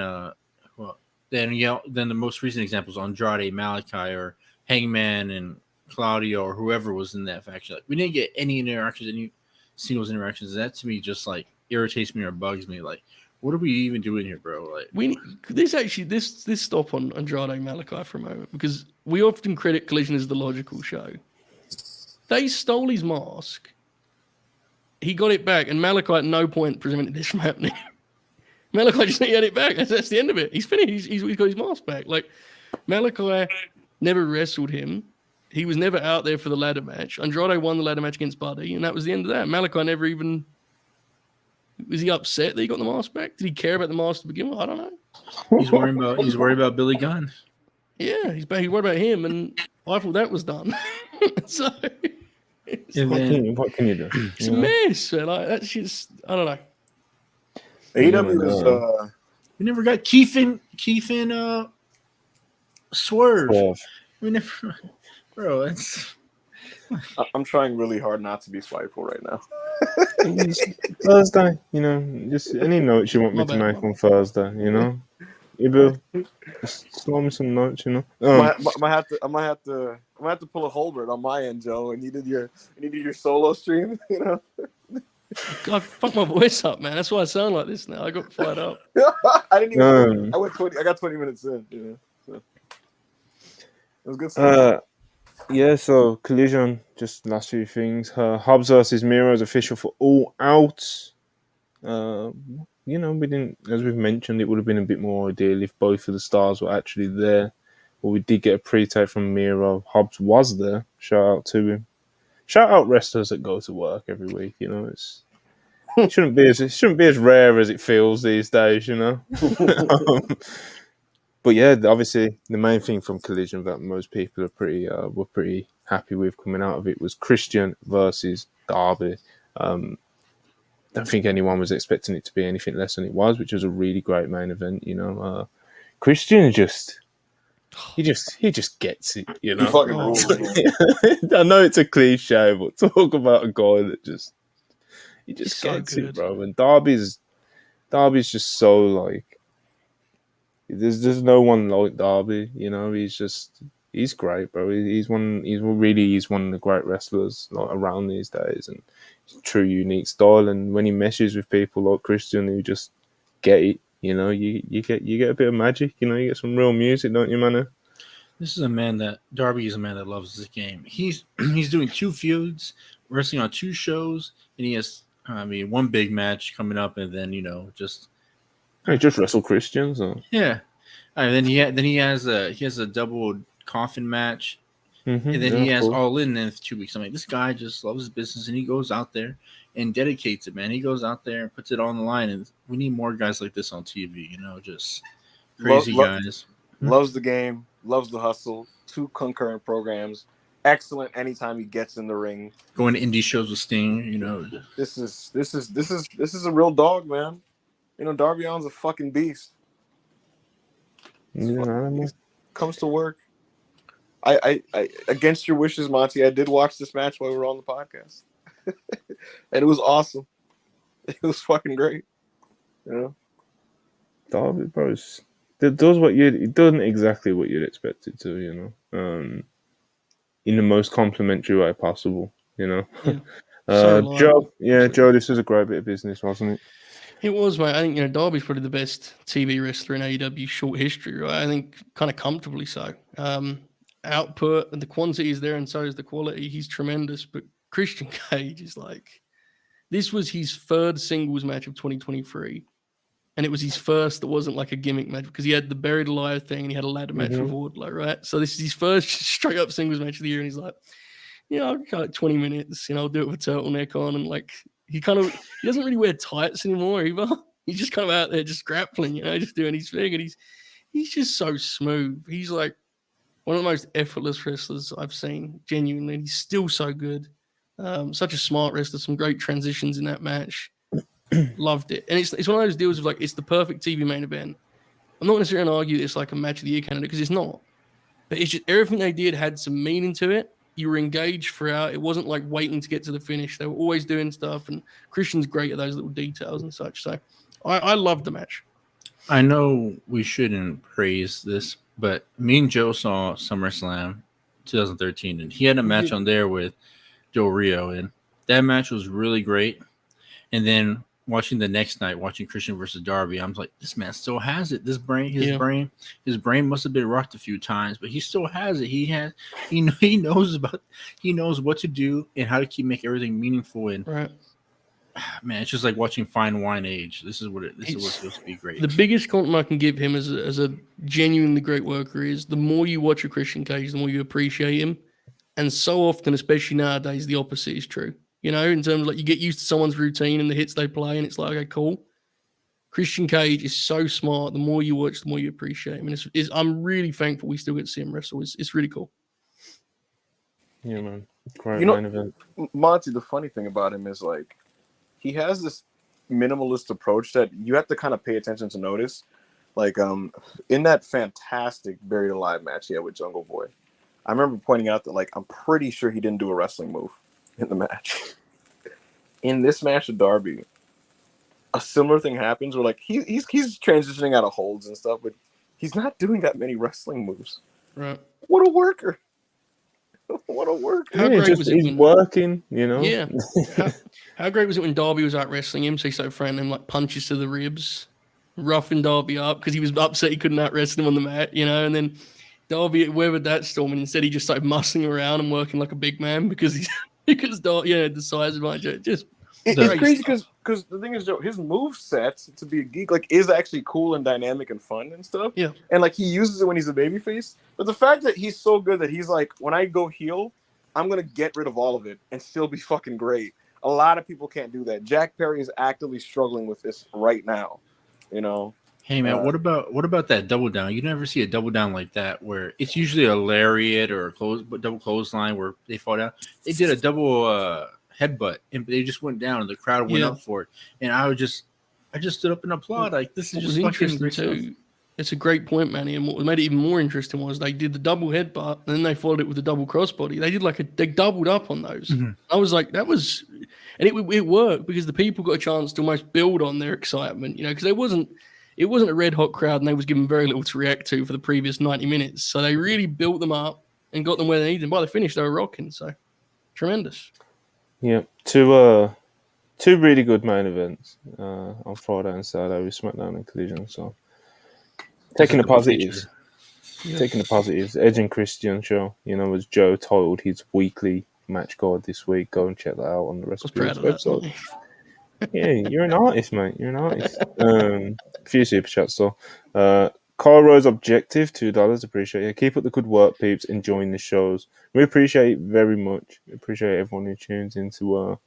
then the most recent examples Andrade, Malachi, or Hangman and Claudio or whoever was in that faction. Like, we didn't get any interactions, any singles interactions. That to me just like irritates me or bugs me. Like, what are we even doing here, bro? Like, this stop on Andrade Malachi for a moment, because we often credit Collision as the logical show. They stole his mask. He got it back, and Malachi at no point prevented this from happening. Malachi just had it back. That's the end of it. He's finished. He's got his mask back. Like, Malachi never wrestled him. He was never out there for the ladder match. Andrade won the ladder match against Buddy, and that was the end of that. Malachi never even... Was he upset that he got the mask back? Did he care about the mask to begin with? I don't know. He's worried about Billy Gunn. Yeah, he's worried about him, and I thought that was done. So... What can you do? It's a mess. Like, that's just... I don't know. AEW is... We never got Keith and Swerve. We never... Bro, it's... I'm trying really hard not to be spiteful right now. Thursday, you know, just any notes you want me to make on Thursday, you know. Ibu, just throw me some notes, you know. I might have to pull a Holbert on my end, Joe. And you did your solo stream, you know. God, fuck my voice up, man. That's why I sound like this now. I got fired up. I didn't even. I got 20 minutes in, you know. So. It was good stuff. Yeah, so Collision, just last few things. Hobbs versus Miro is official for All Out. You know, we didn't, as we've mentioned, it would have been a bit more ideal if both of the stars were actually there. But we did get a pre-tape from Miro. Hobbs was there. Shout out to him. Shout out wrestlers that go to work every week. You know, it shouldn't be as rare as it feels these days. You know. But yeah, obviously the main thing from Collision that most people are were pretty happy with coming out of it was Christian versus Darby. Don't think anyone was expecting it to be anything less than it was, which was a really great main event. You know, Christian he just gets it. You know, he fucking rules. I know it's a cliche, but talk about a guy that just gets it, bro. And Darby's just so like. There's no one like Darby, you know. He's great, bro. He's one of the great wrestlers like around these days, and true unique style. And when he meshes with people like Christian who just get it, you know, you get a bit of magic. You know, you get some real music, don't you, man? Darby is a man that loves this game. He's doing 2 feuds, wrestling on 2 shows, and he has one big match coming up, and then He just wrestled Christian, so yeah. And then he has a double coffin match, and then he has All In for 2 weeks. I'm like, this guy just loves his business, and he goes out there and dedicates it, man. He goes out there and puts it on the line, and we need more guys like this on TV. You know, just crazy guys. Loves the game, loves the hustle. 2 concurrent programs. Excellent anytime he gets in the ring. Going to indie shows with Sting, you know. This is a real dog, man. You know, Darby Allin's a fucking beast. Comes to work. I against your wishes, Monty, I did watch this match while we were on the podcast. And it was awesome. It was fucking great. You know? Darby, bro, It does it doesn't exactly what you'd expect it to, in the most complimentary way possible, Yeah. So reliable. Joe, this was a great bit of business, wasn't it? It was, mate. I think Darby's probably the best TV wrestler in AEW short history, right? I think kind of comfortably so. Output and the quantity is there, and so is the quality. He's tremendous. But Christian Cage is like, this was his third singles match of 2023, and it was his first that wasn't like a gimmick match because he had the buried alive thing and he had a ladder match with Wardlow, right? So this is his first straight up singles match of the year, and he's like, I'll go like 20 minutes, I'll do it with a turtleneck on, and like he doesn't really wear tights anymore either. He's just kind of out there just grappling, just doing his thing, and he's just so smooth. He's like one of the most effortless wrestlers I've seen, genuinely. And he's still so good. Such a smart wrestler, some great transitions in that match. Loved it. And it's one of those deals of like, it's the perfect TV main event. I'm not necessarily going to argue it's like a match of the year candidate because it's not. But it's just everything they did had some meaning to it. You were engaged throughout. It wasn't like waiting to get to the finish. They were always doing stuff, and Christian's great at those little details and such. So I loved the match. I know we shouldn't praise this, but me and Joe saw SummerSlam 2013, and he had a match on there with Del Rio, and that match was really great. And then watching the next night, watching Christian versus Darby, I'm like, this man still has it. His brain must have been rocked a few times, but he still has it. He knows what to do and how to make everything meaningful. And right. Man, it's just like watching fine wine age. This is what's supposed to be great. The biggest compliment I can give him as a genuinely great worker is the more you watch a Christian Cage, the more you appreciate him. And so often, especially nowadays, the opposite is true. In terms of like you get used to someone's routine and the hits they play, and it's like, okay, cool. Christian Cage is so smart. The more you watch, the more you appreciate him. And I'm really thankful we still get to see him wrestle. It's really cool. Yeah, man. Great main event. Monty, the funny thing about him is like, he has this minimalist approach that you have to kind of pay attention to notice. Like, in that fantastic Buried Alive match he had with Jungle Boy, I remember pointing out that, like, I'm pretty sure he didn't do a wrestling move in the match. In this match with Darby, a similar thing happens where, like, he's transitioning out of holds and stuff, but he's not doing that many wrestling moves. Right. What a worker. What a worker. How great was it he's working, Yeah. How great was it when Darby was out wrestling him? So he started throwing him like punches to the ribs, roughing Darby up because he was upset he couldn't out wrestle him on the mat, and then Darby weathered that storm and instead he just started muscling around and working like a big man because Darby, the size advantage. It's crazy because the thing is, Joe, his move set to be a geek is actually cool and dynamic and fun and stuff. Yeah. And like he uses it when he's a babyface. But the fact that he's so good that he's like, when I go heel, I'm gonna get rid of all of it and still be fucking great. A lot of people can't do that. Jack Perry is actively struggling with this right now. Hey man, what about that double down? You never see a double down like that where it's usually a lariat or a double clothesline where they fall down. They did a double headbutt and they just went down and the crowd went up for it. And I just stood up and applauded. Like, this is just fucking great stuff. It's a great point, Manny. And what made it even more interesting was they did the double headbutt and then they followed it with the double crossbody. They did they doubled up on those. Mm-hmm. I was like, and it worked because the people got a chance to almost build on their excitement, because it wasn't a red hot crowd and they was given very little to react to for the previous 90 minutes. So they really built them up and got them where they needed them. By the finish, they were rocking. So tremendous. Yeah, two really good main events on Friday and Saturday with SmackDown and Collision. So taking the positives, Edge and Christian show. As Joe titled his weekly match guide this week. Go and check that out on the WrestlePurists website. Yeah, you're an artist, mate. You're an artist. A few super chats though. Carl Rose objective, $2. Appreciate it. Keep up the good work, peeps. Enjoying the shows. We appreciate it very much. We appreciate everyone who tunes into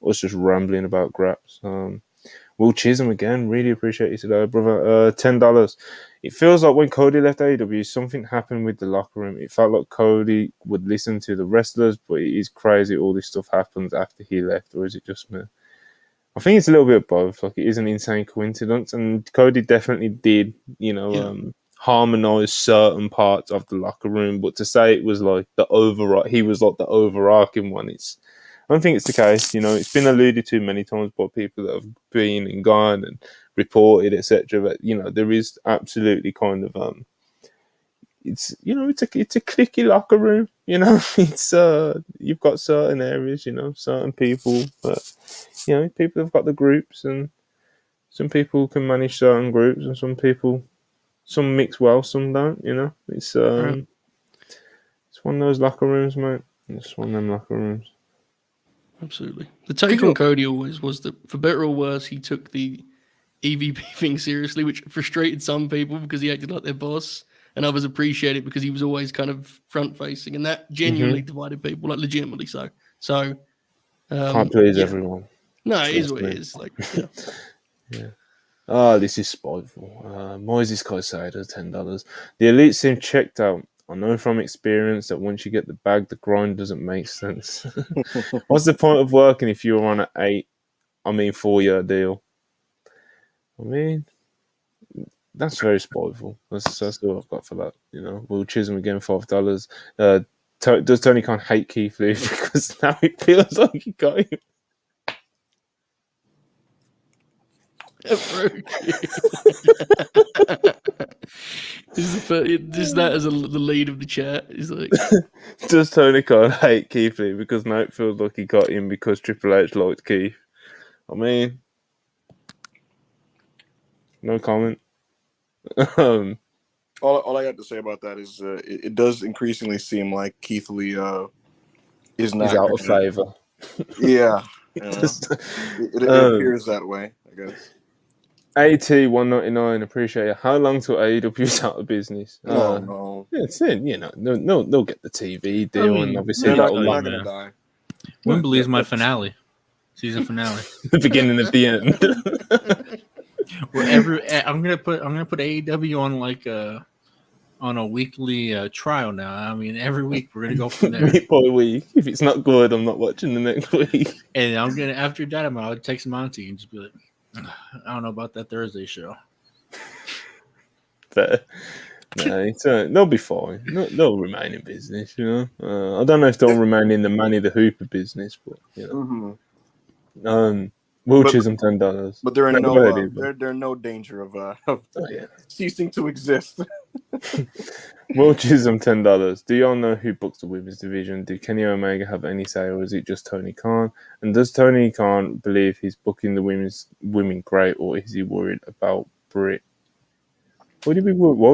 us just rambling about graps. Will Chisholm again. Really appreciate you today, brother. $10. It feels like when Cody left AEW, something happened with the locker room. It felt like Cody would listen to the wrestlers, but it is crazy all this stuff happens after he left, or is it just me? I think it's a little bit of both. Like, it is an insane coincidence, and Cody definitely did, harmonize certain parts of the locker room. But to say it was like he was like the overarching one, I don't think it's the case. You know, it's been alluded to many times by people that have been and gone and reported, etc. That there is absolutely kind of it's it's a cliquey locker room. It's you've got certain areas, certain people, but people have got the groups, and some people can manage certain groups, and some mix well, some don't. It's Right. it's one of those locker rooms, mate. It's one of them locker rooms. Absolutely. The take on Cody always was that, for better or worse, he took the EVP thing seriously, which frustrated some people because he acted like their boss, and others appreciated it because he was always kind of front facing, and that genuinely divided people, like legitimately so. So Can't please everyone. No, it is what it is. Like, yeah. Oh, this is spiteful. Moises Caicedo, $10. The elite seem checked out. I know from experience that once you get the bag, the grind doesn't make sense. What's the point of working if you're on an 4-year deal? I mean, that's very spiteful. That's all I've got for that. Will Chisholm again, $5. Does Tony Khan hate Keith Lee because now it feels like he got him? Just that as the lead of the chat is like. Does Tony Khan hate Keith Lee because now it feels like he got him because Triple H liked Keith? I mean, no comment. All I got to say about that is it does increasingly seem like Keith Lee is not. He's out of favor. Yeah, it appears that way, I guess. AT199, appreciate it. How long till AEW's out of business? No. It's in, they'll get the TV deal, and obviously they're not that'll gonna die. Wembley's my finale, season finale. The beginning of the end. I'm gonna put AEW on a weekly trial now. I mean, every week we're gonna go from there. Week by week. If it's not good, I'm not watching the next week. And after that, I'll text Monty and just be like, I don't know about that Thursday show. But they'll be fine. They'll remain in business, I don't know if they'll remain in the Manny the Hooper business, but Will Chisholm, $10. But they're in they're in no danger of ceasing to exist. Will Chisholm, $10. Do y'all know who books the women's division? Did Kenny Omega have any say, or is it just Tony Khan? And does Tony Khan believe he's booking the women great, or is he worried about Britt? Why would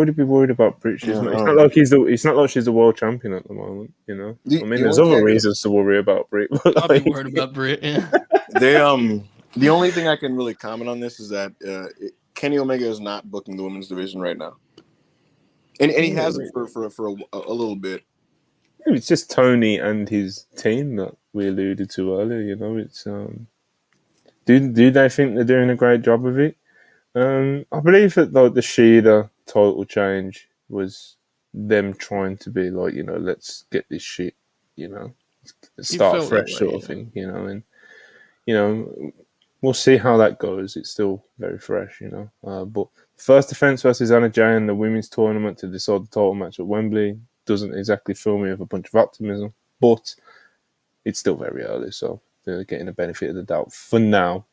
he be worried about Britt? It's not like it's not like she's the world champion at the moment. There's other reasons to worry about Britt. I'll be worried about Britt. Yeah. The only thing I can really comment on this is that Kenny Omega is not booking the women's division right now, and he hasn't for a little bit. It's just Tony and his team that we alluded to earlier. It's do they think they're doing a great job of it? I believe that the Shida title change was them trying to be like, let's get this shit, start fresh sort of thing, and we'll see how that goes. It's still very fresh, but first defense versus Anna Jay in the women's tournament to decide the title match at Wembley doesn't exactly fill me with a bunch of optimism, but it's still very early, so they're getting the benefit of the doubt for now.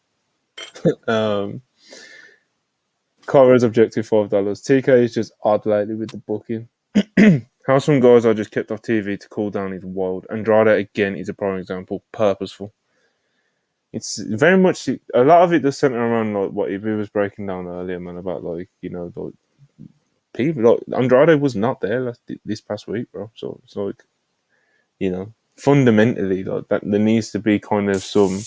Cara's objective, $5. TK is just odd lately with the booking. How some guys are just kept off TV to cool down is wild. Andrade again is a prime example. Purposeful. It's very much a lot of it does center around like what Ibu was breaking down earlier, man, about people. Andrade was not there this past week, bro. So it's fundamentally that there needs to be kind of some.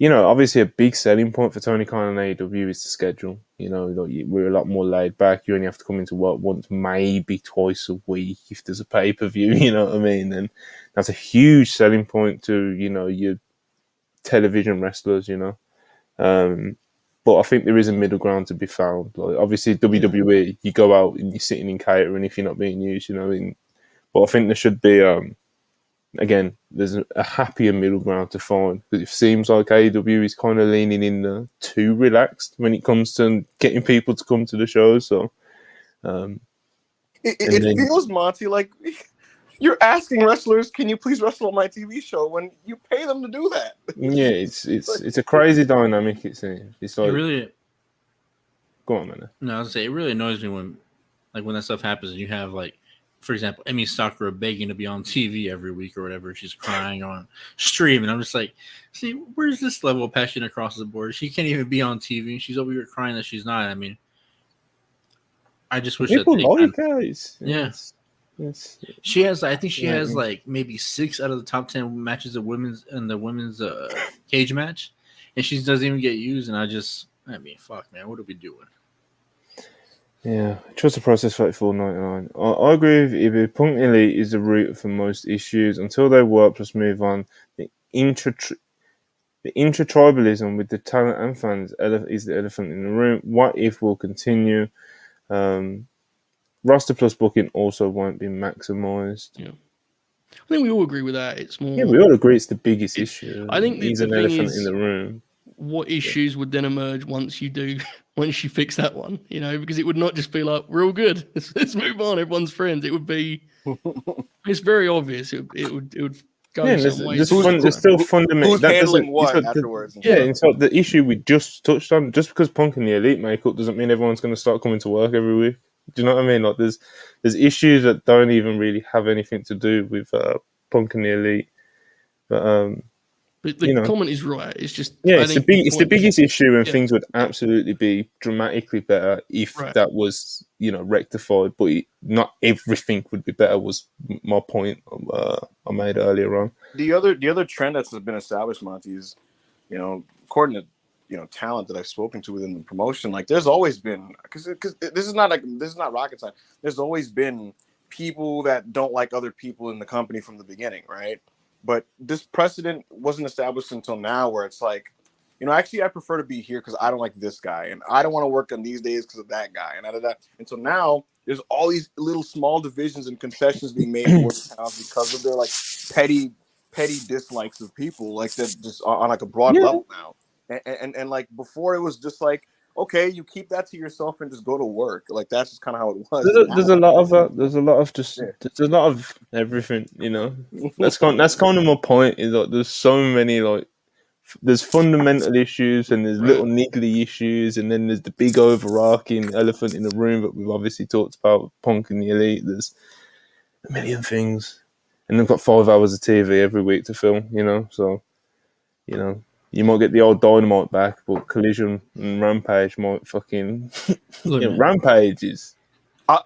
Obviously a big selling point for Tony Khan and AEW is the schedule. We're a lot more laid back. You only have to come into work once, maybe twice a week if there's a pay-per-view, you know what I mean? And that's a huge selling point to, your television wrestlers, But I think there is a middle ground to be found. Like, obviously, WWE, you go out and you're sitting in catering if you're not being used, But I think there should be... Again, there's a happier middle ground to find. It seems like AEW is kind of leaning in too relaxed when it comes to getting people to come to the show. So, it feels, Monty, like You're asking wrestlers, can you please wrestle on my TV show when you pay them to do that? Yeah, it's a crazy dynamic. It's like It really. Go on, man. No, I was gonna say it really annoys me when that stuff happens and you have for example, Emmy Sakura begging to be on TV every week or whatever. She's crying on stream, and I'm just like, see, where's this level of passion across the board? She can't even be on TV. She's over here crying that she's not. I mean, I just wish people that like guys. Yes. She has. I think she has maybe 6 out of the top 10 matches of women's cage match, and she doesn't even get used. And I mean, fuck, man, what are we doing? Yeah, trust the process for $4.99. I agree with you. Punk Elite is the root for most issues. Until they work, plus move on. The intra-tribalism with the talent and fans is the elephant in the room. What if will continue? Roster plus booking also won't be maximized. Yeah, I think we all agree with that. It's more. Yeah, we all agree it's the biggest issue. I think he's an elephant in the room. What issues would then emerge once you fix that one? Because it would not just be like, we're all good. Let's move on. Everyone's friends. It would be. It's very obvious. It would go some way. There's still fundamental. Who's handling what afterwards? And so the issue we just touched on, just because Punk and the Elite make up, doesn't mean everyone's going to start coming to work every week. Do you know what I mean? Like there's issues that don't even really have anything to do with Punk and the Elite, but the comment is right. It's just it's the biggest issue, and things would absolutely be dramatically better if that was rectified. But not everything would be better. Was my point I made earlier on. The other trend that's been established, Monty, is according to talent that I've spoken to within the promotion, like there's always been, because this is not rocket science. There's always been people that don't like other people in the company from the beginning, right? But this precedent wasn't established until now, where it's like, actually I prefer to be here because I don't like this guy, and I don't want to work on these days because of that guy, and so now there's all these little small divisions and concessions being made towards towns because of their like petty dislikes of people, like that, just on like a broad level now. And like before, it was just like, okay, you keep that to yourself and just go to work. Like that's just kind of how it was. There's a lot of that. There's a lot of there's a lot of everything. That's kind of my point. Is like there's so many there's fundamental issues and there's little niggly issues, and then there's the big overarching elephant in the room that we've obviously talked about with Punk and the Elite. There's a million things, and they've got 5 hours of TV every week to film. So you might get the old Dynamite back, but Collision and Rampage might fucking Rampage is. I'll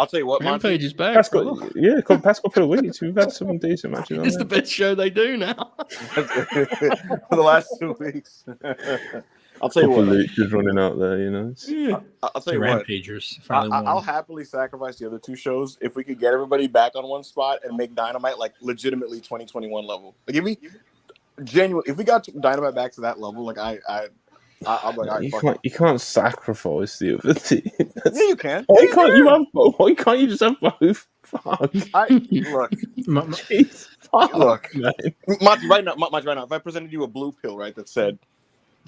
tell you what, Rampage is back. Past couple of weeks, we've had some decent matches. It's the best show they do now. For the last 2 weeks. I'll tell you what. Luchas running out there, I'll tell you what. Rampagers. I'll happily sacrifice the other 2 shows if we could get everybody back on one spot and make Dynamite like legitimately 2021 level. Like, give me. Genuinely, if we got Dynamite back to that level, like I'm like, you can't sacrifice the other team. Yeah, you can. Why can't you have both? Why can't you just have both? Fuck. Look, Monty, right now, if I presented you a blue pill, right, that said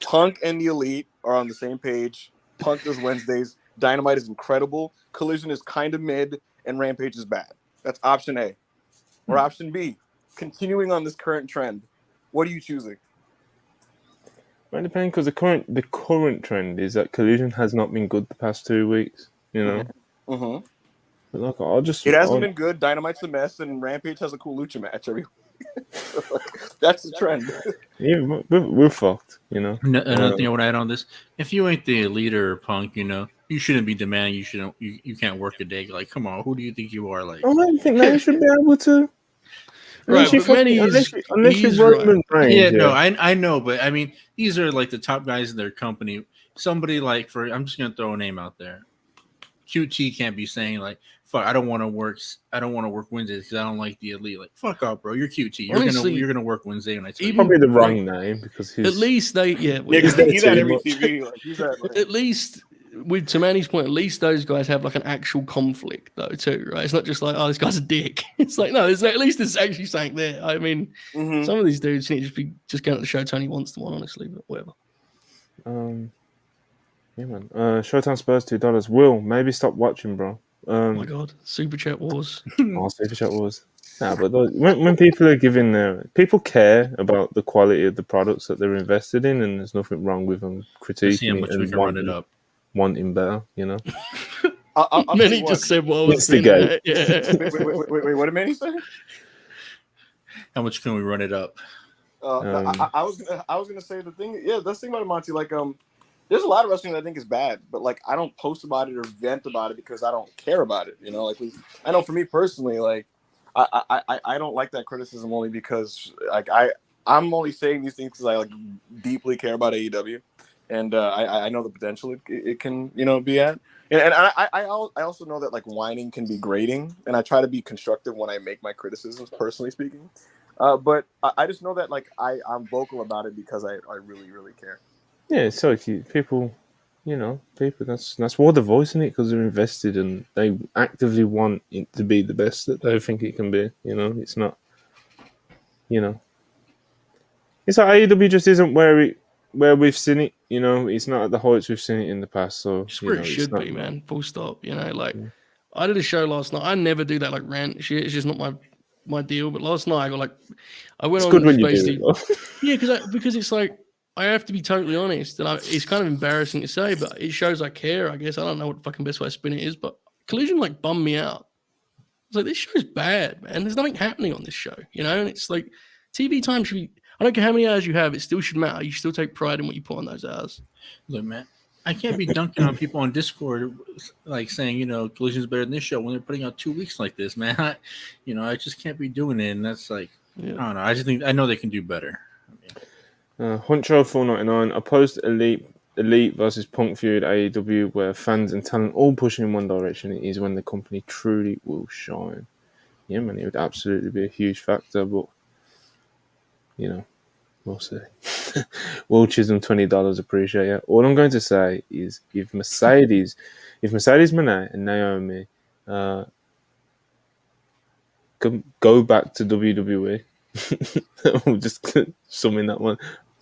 Punk and the Elite are on the same page, Punk does Wednesdays, Dynamite is incredible, Collision is kind of mid, and Rampage is bad. That's option A. Or option B, continuing on this current trend. What are you choosing? Well, depending, because the current trend is that Collision has not been good the past 2 weeks. Mm-hmm. But look, it hasn't been good. Dynamite's a mess, and Rampage has a cool lucha match every week. That's the trend. Yeah, we're fucked. Another thing I would add on this: if you ain't the leader or Punk, you shouldn't be demanding. You can't work a day. Like, come on, who do you think you are? Like, I don't think they should be able to. Right, unless you're Roman Reigns. Yeah, no, I know, but I mean, these are like the top guys in their company. Somebody like I'm just gonna throw a name out there. QT can't be saying like, "Fuck, I don't want to work Wednesdays because I don't like the Elite." Like, fuck off, bro. You're QT. You're gonna work Wednesday, and I tell you. Probably the wrong name because at least they because he's at every TV. Like, he's at at least. To Manny's point, at least those guys have like an actual conflict though too, right? It's not just like, oh, this guy's a dick. It's like, no, at least there's actually something there. I mean, some of these dudes need to just going to the show Tony wants them on, honestly, but whatever. Yeah, man. Showtime Spurs $2. Will maybe stop watching, bro. Oh my god, Super Chat Wars. Super Chat Wars. Nah, but when people are giving people care about the quality of the products that they're invested in, and there's nothing wrong with them Let's see how critiquing it much we and can run it up. wanting better, you know. I'll tell Manny you what. just said what I was Instigate. thinking. Yeah. Wait, what did Manny say? How much can we run it up? No, I was gonna say the thing. Yeah, that's the thing about it, Monty. Like, there's a lot of wrestling that I think is bad, but like I don't post about it or vent about it because I don't care about it. You know, like I know for me personally, like I don't like that criticism only because like I'm only saying these things because I like deeply care about AEW, and I know the potential it can be at. And I also know that like whining can be grating, and I try to be constructive when I make my criticisms, personally speaking. But I just know that like I'm vocal about it because I really, really care. Yeah, it's like people, people. That's why they're voicing it, because they're invested and they actively want it to be the best that they think it can be. You know, it's not. You know, it's like AEW just isn't where we've seen it. You know, it's not at the heights we've seen it in the past. So Just where it should be, man. Full stop. You know, like I did a show last night. I never do that like rant shit. It's just not my deal. But last night I went It's on good when just you do basically it, though. yeah, because it's like I have to be totally honest, and it's kind of embarrassing to say, but it shows I care. I guess I don't know what the fucking best way to spin it is, but Collision like bummed me out. It's like this show's bad, man. There's nothing happening on this show, you know. And it's like TV time should be. I don't care how many hours you have; it still should matter. You still take pride in what you put on those hours. Look, man, I can't be dunking on people on Discord, like saying Collision's better than this show when they're putting out 2 weeks like this, man. I just can't be doing it, and that's like I don't know. I just think I know they can do better. Huncho 499 opposed Elite versus Punk feud AEW, where fans and talent all pushing in one direction. It is when the company truly will shine. Yeah, man, it would absolutely be a huge factor, but we'll see. Will Chisholm, $20, appreciate it. All I'm going to say is if Mercedes Moné and Naomi go back to WWE, we'll just sum in that one.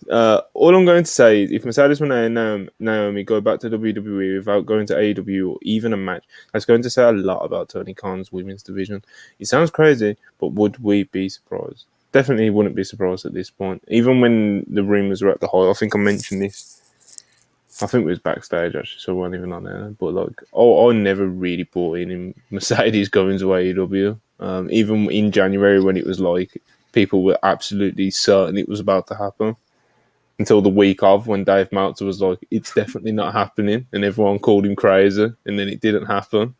All I'm going to say is if Mercedes Moné and Naomi go back to WWE without going to AEW or even a match, that's going to say a lot about Tony Khan's women's division. It sounds crazy, but would we be surprised? Definitely wouldn't be surprised at this point. Even when the rumors were at the height, I think I mentioned this. I think it was backstage actually, so I wasn't even on there. But like, I never really bought in Mercedes going to AEW. Even in January when it was like people were absolutely certain it was about to happen. Until the week of, when Dave Meltzer was like, "It's definitely not happening," and everyone called him crazy, and then it didn't happen.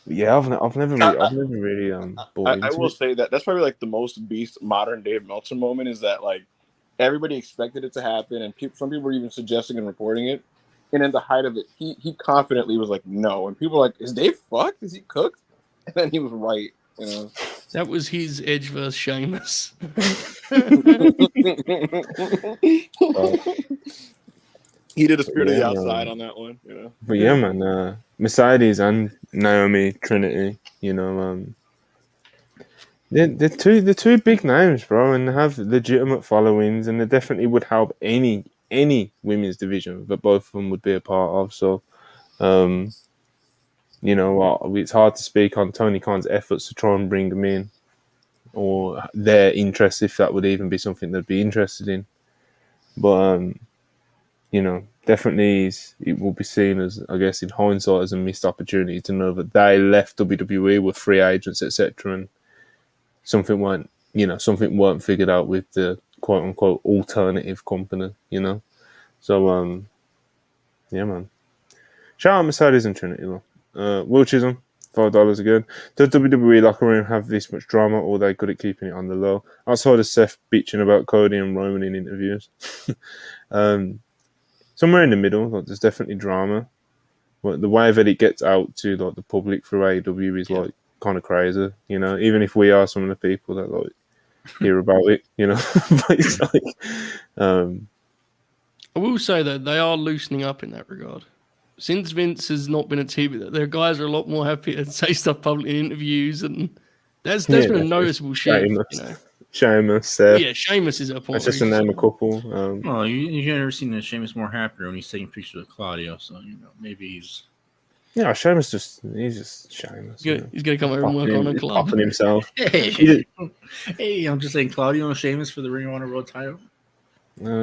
Yeah, I've never really bought into I will it. say that's probably like the most beast modern Dave Meltzer moment is that like everybody expected it to happen, and some people were even suggesting and reporting it, and in the height of it, he confidently was like, "No," and people were like, "Is Dave fucked? Is he cooked?" And then he was right. That was his Edge versus Sheamus. He did a Spirit of the Outside on that one, But yeah, man, Mercedes and Naomi Trinity, they're two big names, bro, and they have legitimate followings, and they definitely would help any women's division that both of them would be a part of. So, it's hard to speak on Tony Khan's efforts to try and bring them in, or their interest, if that would even be something they'd be interested in. But definitely it will be seen as, I guess, in hindsight, as a missed opportunity to know that they left WWE with free agents, etc., and something weren't figured out with the quote unquote alternative company, So yeah, man. Shout out Mercedes and Trinity, though. Will Chisholm, $5 again. Does WWE locker room have this much drama, or are they good at keeping it on the low? Outside of Seth bitching about Cody and Roman in interviews, somewhere in the middle, like, there's definitely drama. But the way that it gets out to like the public through AEW is like kind of crazy, Even if we are some of the people that like hear about it, But it's like, I will say that they are loosening up in that regard. Since Vince has not been a TV, their guys are a lot more happy to say stuff publicly in interviews, and that's been a noticeable shift. Sheamus, Sheamus is at a point. That's just a name a couple. Well, you've never seen Sheamus more happier when he's taking pictures of Claudio, so maybe he's Yeah, Sheamus he's just Sheamus. He's gonna come over and work on a He's club. popping himself. Hey, I'm just saying Claudio and Sheamus for the Ring of Honor World title.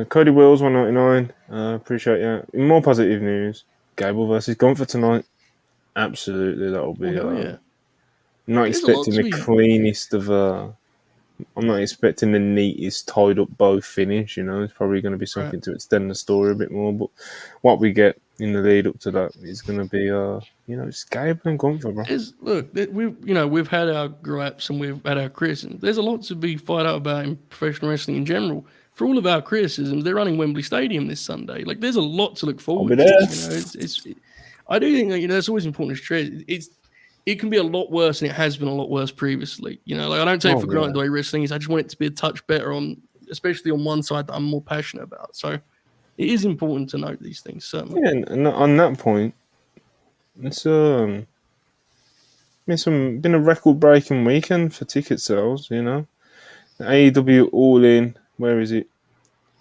Cody Wills 199. Appreciate you. In more positive news, Gable versus Gunther tonight. Absolutely, that'll be. Hell yeah. I'm not There's a lot expecting to the be- cleanest of. I'm not expecting the neatest tied up bow finish. It's probably going to be something to extend the story a bit more. But what we get in the lead up to that is going to be, it's Gable and Gunther, bro. We've had our gripes and we've had our criticisms. There's a lot to be fired up about in professional wrestling in general. For all of our criticisms, they're running Wembley Stadium this Sunday. Like, there's a lot to look forward to. I do think that it's always important to stress. It can be a lot worse, and it has been a lot worse previously. I don't take for granted the way wrestling is. I just want it to be a touch better especially on one side that I'm more passionate about. So it is important to note these things, certainly. Yeah, and on that point, it's been a record-breaking weekend for ticket sales. AEW All In. Where is it?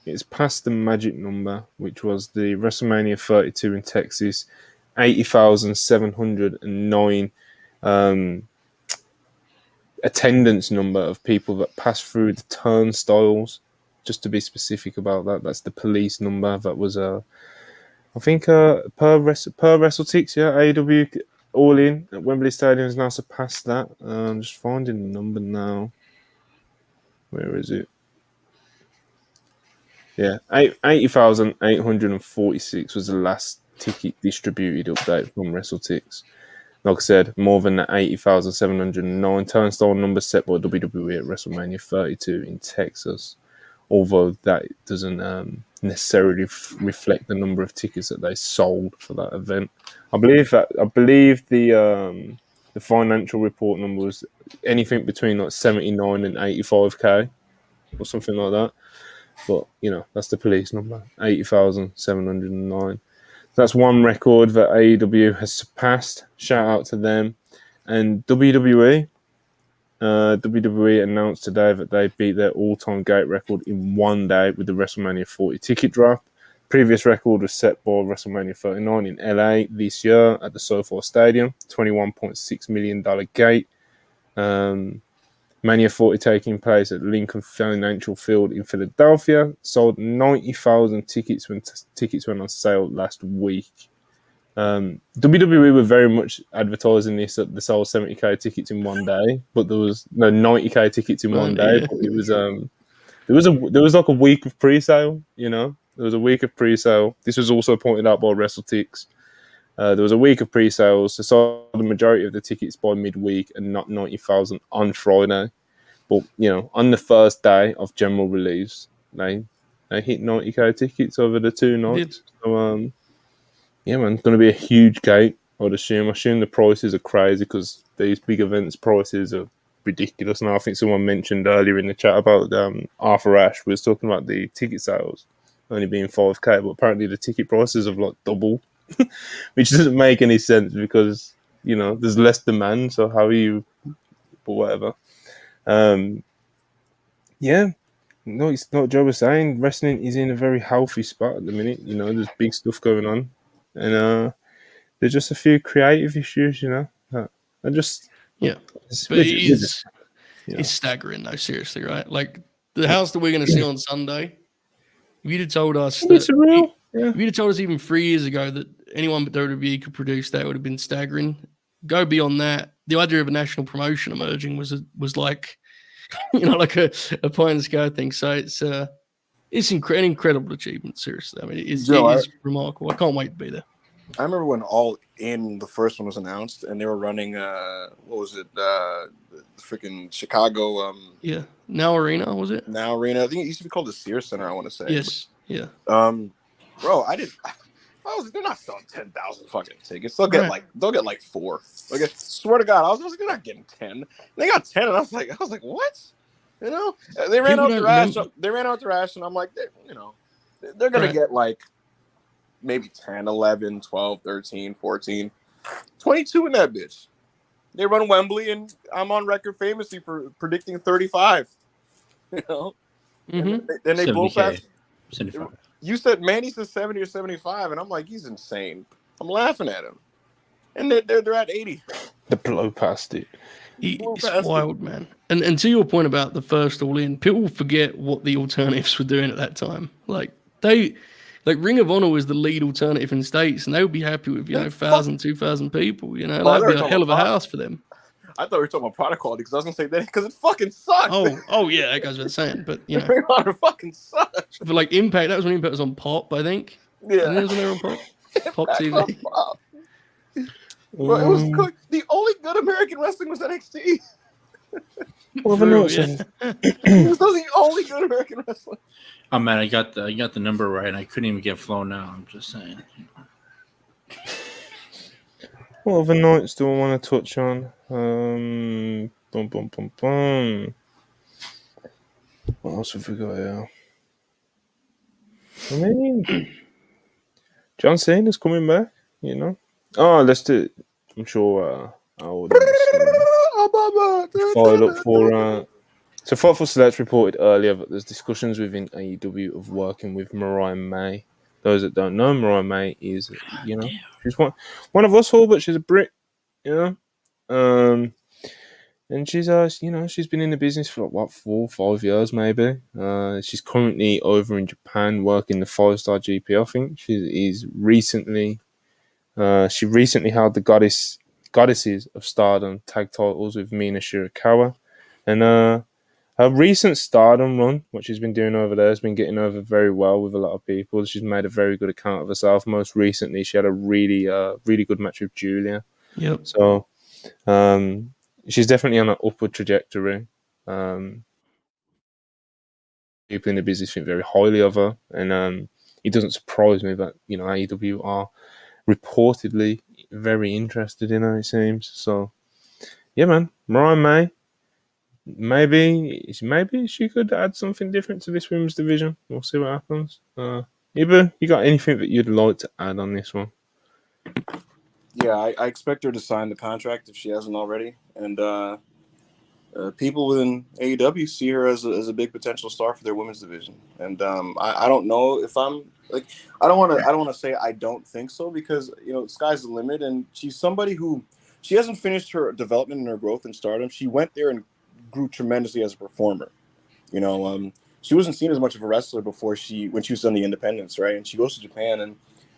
It's past the magic number, which was the WrestleMania 32 in Texas, 80,709 attendance number of people that passed through the turnstiles. Just to be specific about that, that's the police number. That was I think per WrestleTix, AEW All In at Wembley Stadium has now surpassed that. I'm just finding the number now. Where is it? Yeah, 80,846 was the last ticket distributed update from WrestleTix. Like I said, more than the 80,709 turnstile number set by WWE at WrestleMania 32 in Texas. Although that doesn't necessarily reflect the number of tickets that they sold for that event. I believe the financial report number was anything between like 79 and 85k or something like that. But that's the police number, 80,709. That's one record that AEW has surpassed. Shout out to them. And WWE announced today that they beat their all-time gate record in one day with the WrestleMania 40 ticket drop. Previous record was set by WrestleMania 39 in LA this year at the SoFi Stadium, $21.6 million gate. Mania 40 taking place at Lincoln Financial Field in Philadelphia. Sold 90,000 tickets when tickets went on sale last week. WWE were very much advertising this that they sold 70k tickets in one day, but there was no 90k tickets in one day. Yeah. But it was there was like a week of pre-sale. There was a week of pre-sale. This was also pointed out by WrestleTix. There was a week of pre-sales. They sold the majority of the tickets by midweek and not 90,000 on Friday. But, on the first day of general release, they hit 90k tickets over the 2 nights. So, yeah, man, it's going to be a huge gate, I'd assume. I assume the prices are crazy because these big events' prices are ridiculous. And I think someone mentioned earlier in the chat about Arthur Ashe was talking about the ticket sales only being 5k, but apparently the ticket prices have like doubled. Which doesn't make any sense because there's less demand. So how are you? But whatever. No, it's not. Joe was saying wrestling is in a very healthy spot at the minute. There's big stuff going on, and there's just a few creative issues. It's staggering though. Seriously, right? Like the house that we're going to see on Sunday. If you'd have told us that, surreal. If you'd have told us even 3 years ago that anyone but WWE could produce that, would have been staggering. Go beyond that. The idea of a national promotion emerging was like, like a pie in the sky thing. So it's an incredible achievement. Seriously, I mean, it is remarkable. I can't wait to be there. I remember when All In, the first one, was announced, and they were running what was it? The freaking Chicago. Now Arena, was it? Now Arena. I think it used to be called the Sears Center. I want to say. Yes. Yeah. Bro, they're not selling 10,000 fucking tickets. They'll get like 4. Like, I swear to God, I was like, they're not getting 10. They got 10, and I was like, what? They ran out their ass, and I'm like, they're gonna get like maybe 10, 11, 12, 13, 14, 22 in that bitch. They run Wembley, and I'm on record famously for predicting 35. Mm-hmm. Then they blow past 75. You said Manny says 70 or 75, and I'm like, he's insane. I'm laughing at him. and they're at 80. The blow past it. It's wild, man. And to your point about the first All In, people forget what the alternatives were doing at that time. Like Ring of Honor was the lead alternative in states, and they would be happy with 1,000, 2,000 people. That'd be a hell of a house for them. I thought we were talking about product quality because I was gonna say that because it fucking sucks. Oh yeah, that goes without saying. But Ring of Honor fucking sucks. But like Impact, that was when Impact was on Pop, I think. Yeah, and that was when they were on Pop TV. Bro, it was good. The only good American wrestling was NXT. Well, True, yeah. This was the only good American wrestling. Oh man, I got the number right, and I couldn't even get flown out. I'm just saying. What other nights do I want to touch on? What else have we got here? I mean, John Cena's coming back, Oh, let's do it. I'm sure our audience followed up for. So Fightful Select reported earlier that there's discussions within AEW of working with Mariah May. Those that don't know, Mariah May is, she's one of us all, but she's a Brit, and she's she's been in the business for 4 or 5 years maybe. She's currently over in Japan working the 5-star GP. I think she recently held the Goddesses of Stardom tag titles with Mina Shirakawa, and her recent Stardom run, what she's been doing over there, has been getting over very well with a lot of people. She's made a very good account of herself. Most recently, she had a really good match with Julia. Yep. So, she's definitely on an upward trajectory. People in the business think very highly of her, and it doesn't surprise me that AEW are reportedly very interested in her. It seems so. Yeah, man, Mariah May. Maybe she could add something different to this women's division. We'll see what happens. Ibu, you got anything that you'd like to add on this one? Yeah, I expect her to sign the contract if she hasn't already, and people within AEW see her as a big potential star for their women's division. And I don't know if I'm like I don't want to say I don't think so, because the sky's the limit, and she's somebody who she hasn't finished her development and her growth in Stardom. She went there and grew tremendously as a performer. She wasn't seen as much of a wrestler before when she was on the independents, right? And she goes to Japan and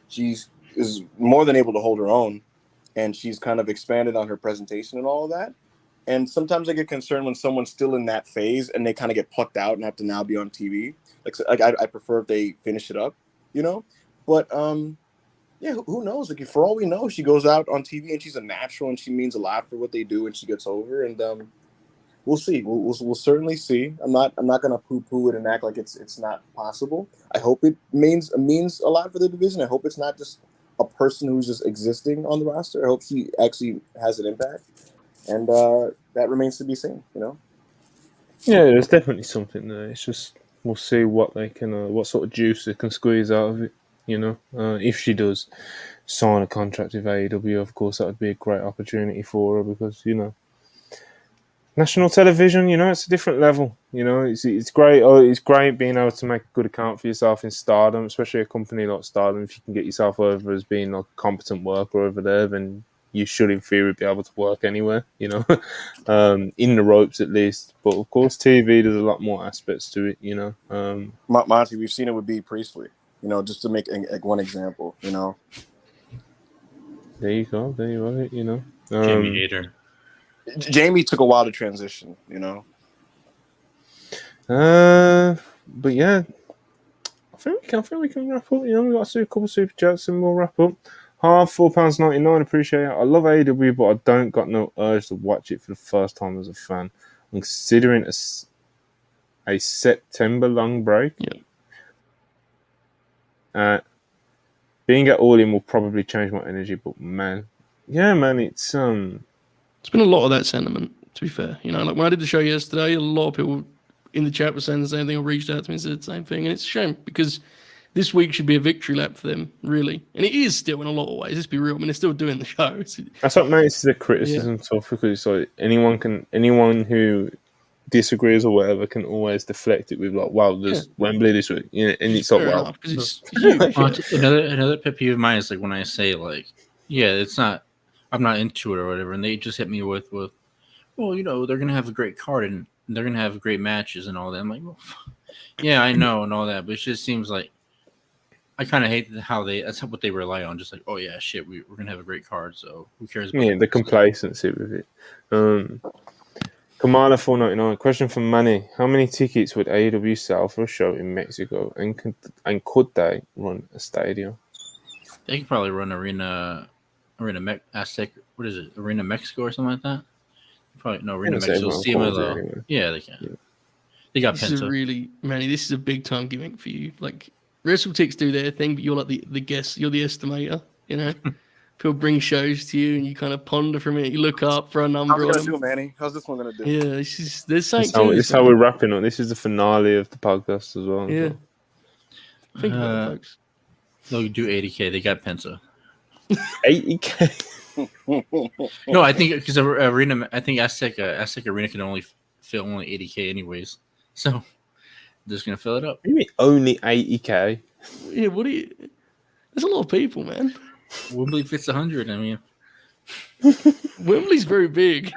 is more than able to hold her own, and she's kind of expanded on her presentation and all of that. And sometimes I get concerned when someone's still in that phase and they kind of get plucked out and have to now be on TV. Like I prefer if they finish it up, But yeah, who knows? Like, for all we know, she goes out on TV and she's a natural and she means a lot for what they do and she gets over. And we'll see. We'll certainly see. I'm not gonna poo-poo it and act like it's not possible. I hope it means a lot for the division. I hope it's not just a person who's just existing on the roster. I hope she actually has an impact, and that remains to be seen. Yeah, there's definitely something there. It's just we'll see what they can, what sort of juice they can squeeze out of it. If she does sign a contract with AEW, of course, that would be a great opportunity for her because national television, it's a different level. It's great. It's great being able to make a good account for yourself in Stardom, especially a company like Stardom. If you can get yourself over as being like a competent worker over there, then you should, in theory, be able to work anywhere. In the ropes at least. But of course, TV, there's a lot more aspects to it. Monty, we've seen it with B. Priestley. Just to make like one example. There you go. There you have it. Jamie Hader. Jamie took a while to transition, But yeah, I think we can wrap up. We got to do a couple of super chats and we'll wrap up. Half £4.99. Appreciate it. I love AEW, but I don't got no urge to watch it for the first time as a fan. I'm considering a September long break. Yeah. Being at All In will probably change my energy, but man, it's It's been a lot of that sentiment, to be fair. Like when I did the show yesterday, a lot of people in the chat were saying the same thing or reached out to me and said the same thing. And it's a shame because this week should be a victory lap for them, really. And it is still in a lot of ways. Let's be real. I mean, they're still doing the show. That's what makes the criticism tough, because like anyone who disagrees or whatever can always deflect it with like, wow, there's Wembley this week. And it's like, wow. Because it's huge. Another pet peeve of mine is like when I say like, yeah, it's not I'm not into it or whatever, and they just hit me with, well, they're gonna have a great card and they're gonna have great matches and all that. I'm like, well, yeah, I know and all that, but it just seems like I kind of hate how that's what they rely on. Just like, oh yeah, shit, we're gonna have a great card, so who cares about the complacency with it. Kamala 499. Question from Manny: how many tickets would AEW sell for a show in Mexico, and could they run a stadium? They could probably run Arena Aztec. What is it? Arena Mexico or something like that. Probably no Arena Mexico. Anyway. Yeah, they can. Yeah. They got This is Manny. This is a big time gimmick for you. Like WrestleTix do their thing, but you're like the guest. You're the estimator. People bring shows to you, and you kind of ponder for a minute. You look up for a number. How's it gonna do, Manny? How's this one gonna do? Yeah, there's something. This is how we're wrapping up. This is the finale of the podcast as well. Yeah. So. Think about it, folks. They'll do 80K. They got Penta. 80K. No, I think because Arena. I think Aztec Arena can only fill only 80K anyways. So they're just gonna fill it up. What do you mean only 80K? Yeah. There's a lot of people, man. Wembley fits 100. I mean, Wembley's very big.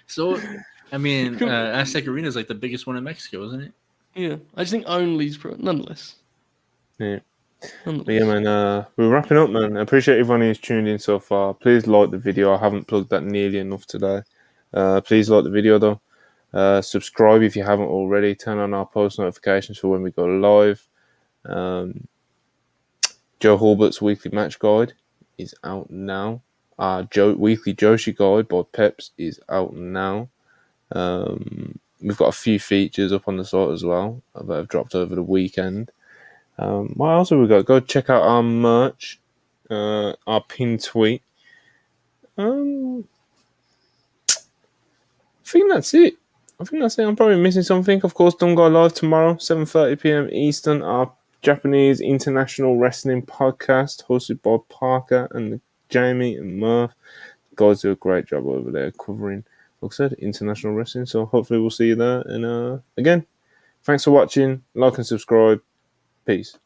So, I mean, Aztec Arena is like the biggest one in Mexico, isn't it? Yeah, I just think only's nonetheless. Yeah. But yeah, man, we're wrapping up, man. I appreciate everyone who's tuned in so far. Please like the video. I haven't plugged that nearly enough today. Please like the video, though. Subscribe if you haven't already. Turn on our post notifications for when we go live. Joe Horbert's weekly match guide is out now. Our weekly Joshi guide by Peps is out now. We've got a few features up on the site as well that have dropped over the weekend. What else have we got? Go check out our merch, our pinned tweet. I think that's it. I'm probably missing something. Of course, don't go live tomorrow, 7:30 p.m. Eastern. Our Japanese International Wrestling podcast, hosted by Parker and Jamie and Murph. The guys do a great job over there covering, like I said, international wrestling. So hopefully we'll see you there. And again, thanks for watching. Like and subscribe. Peace.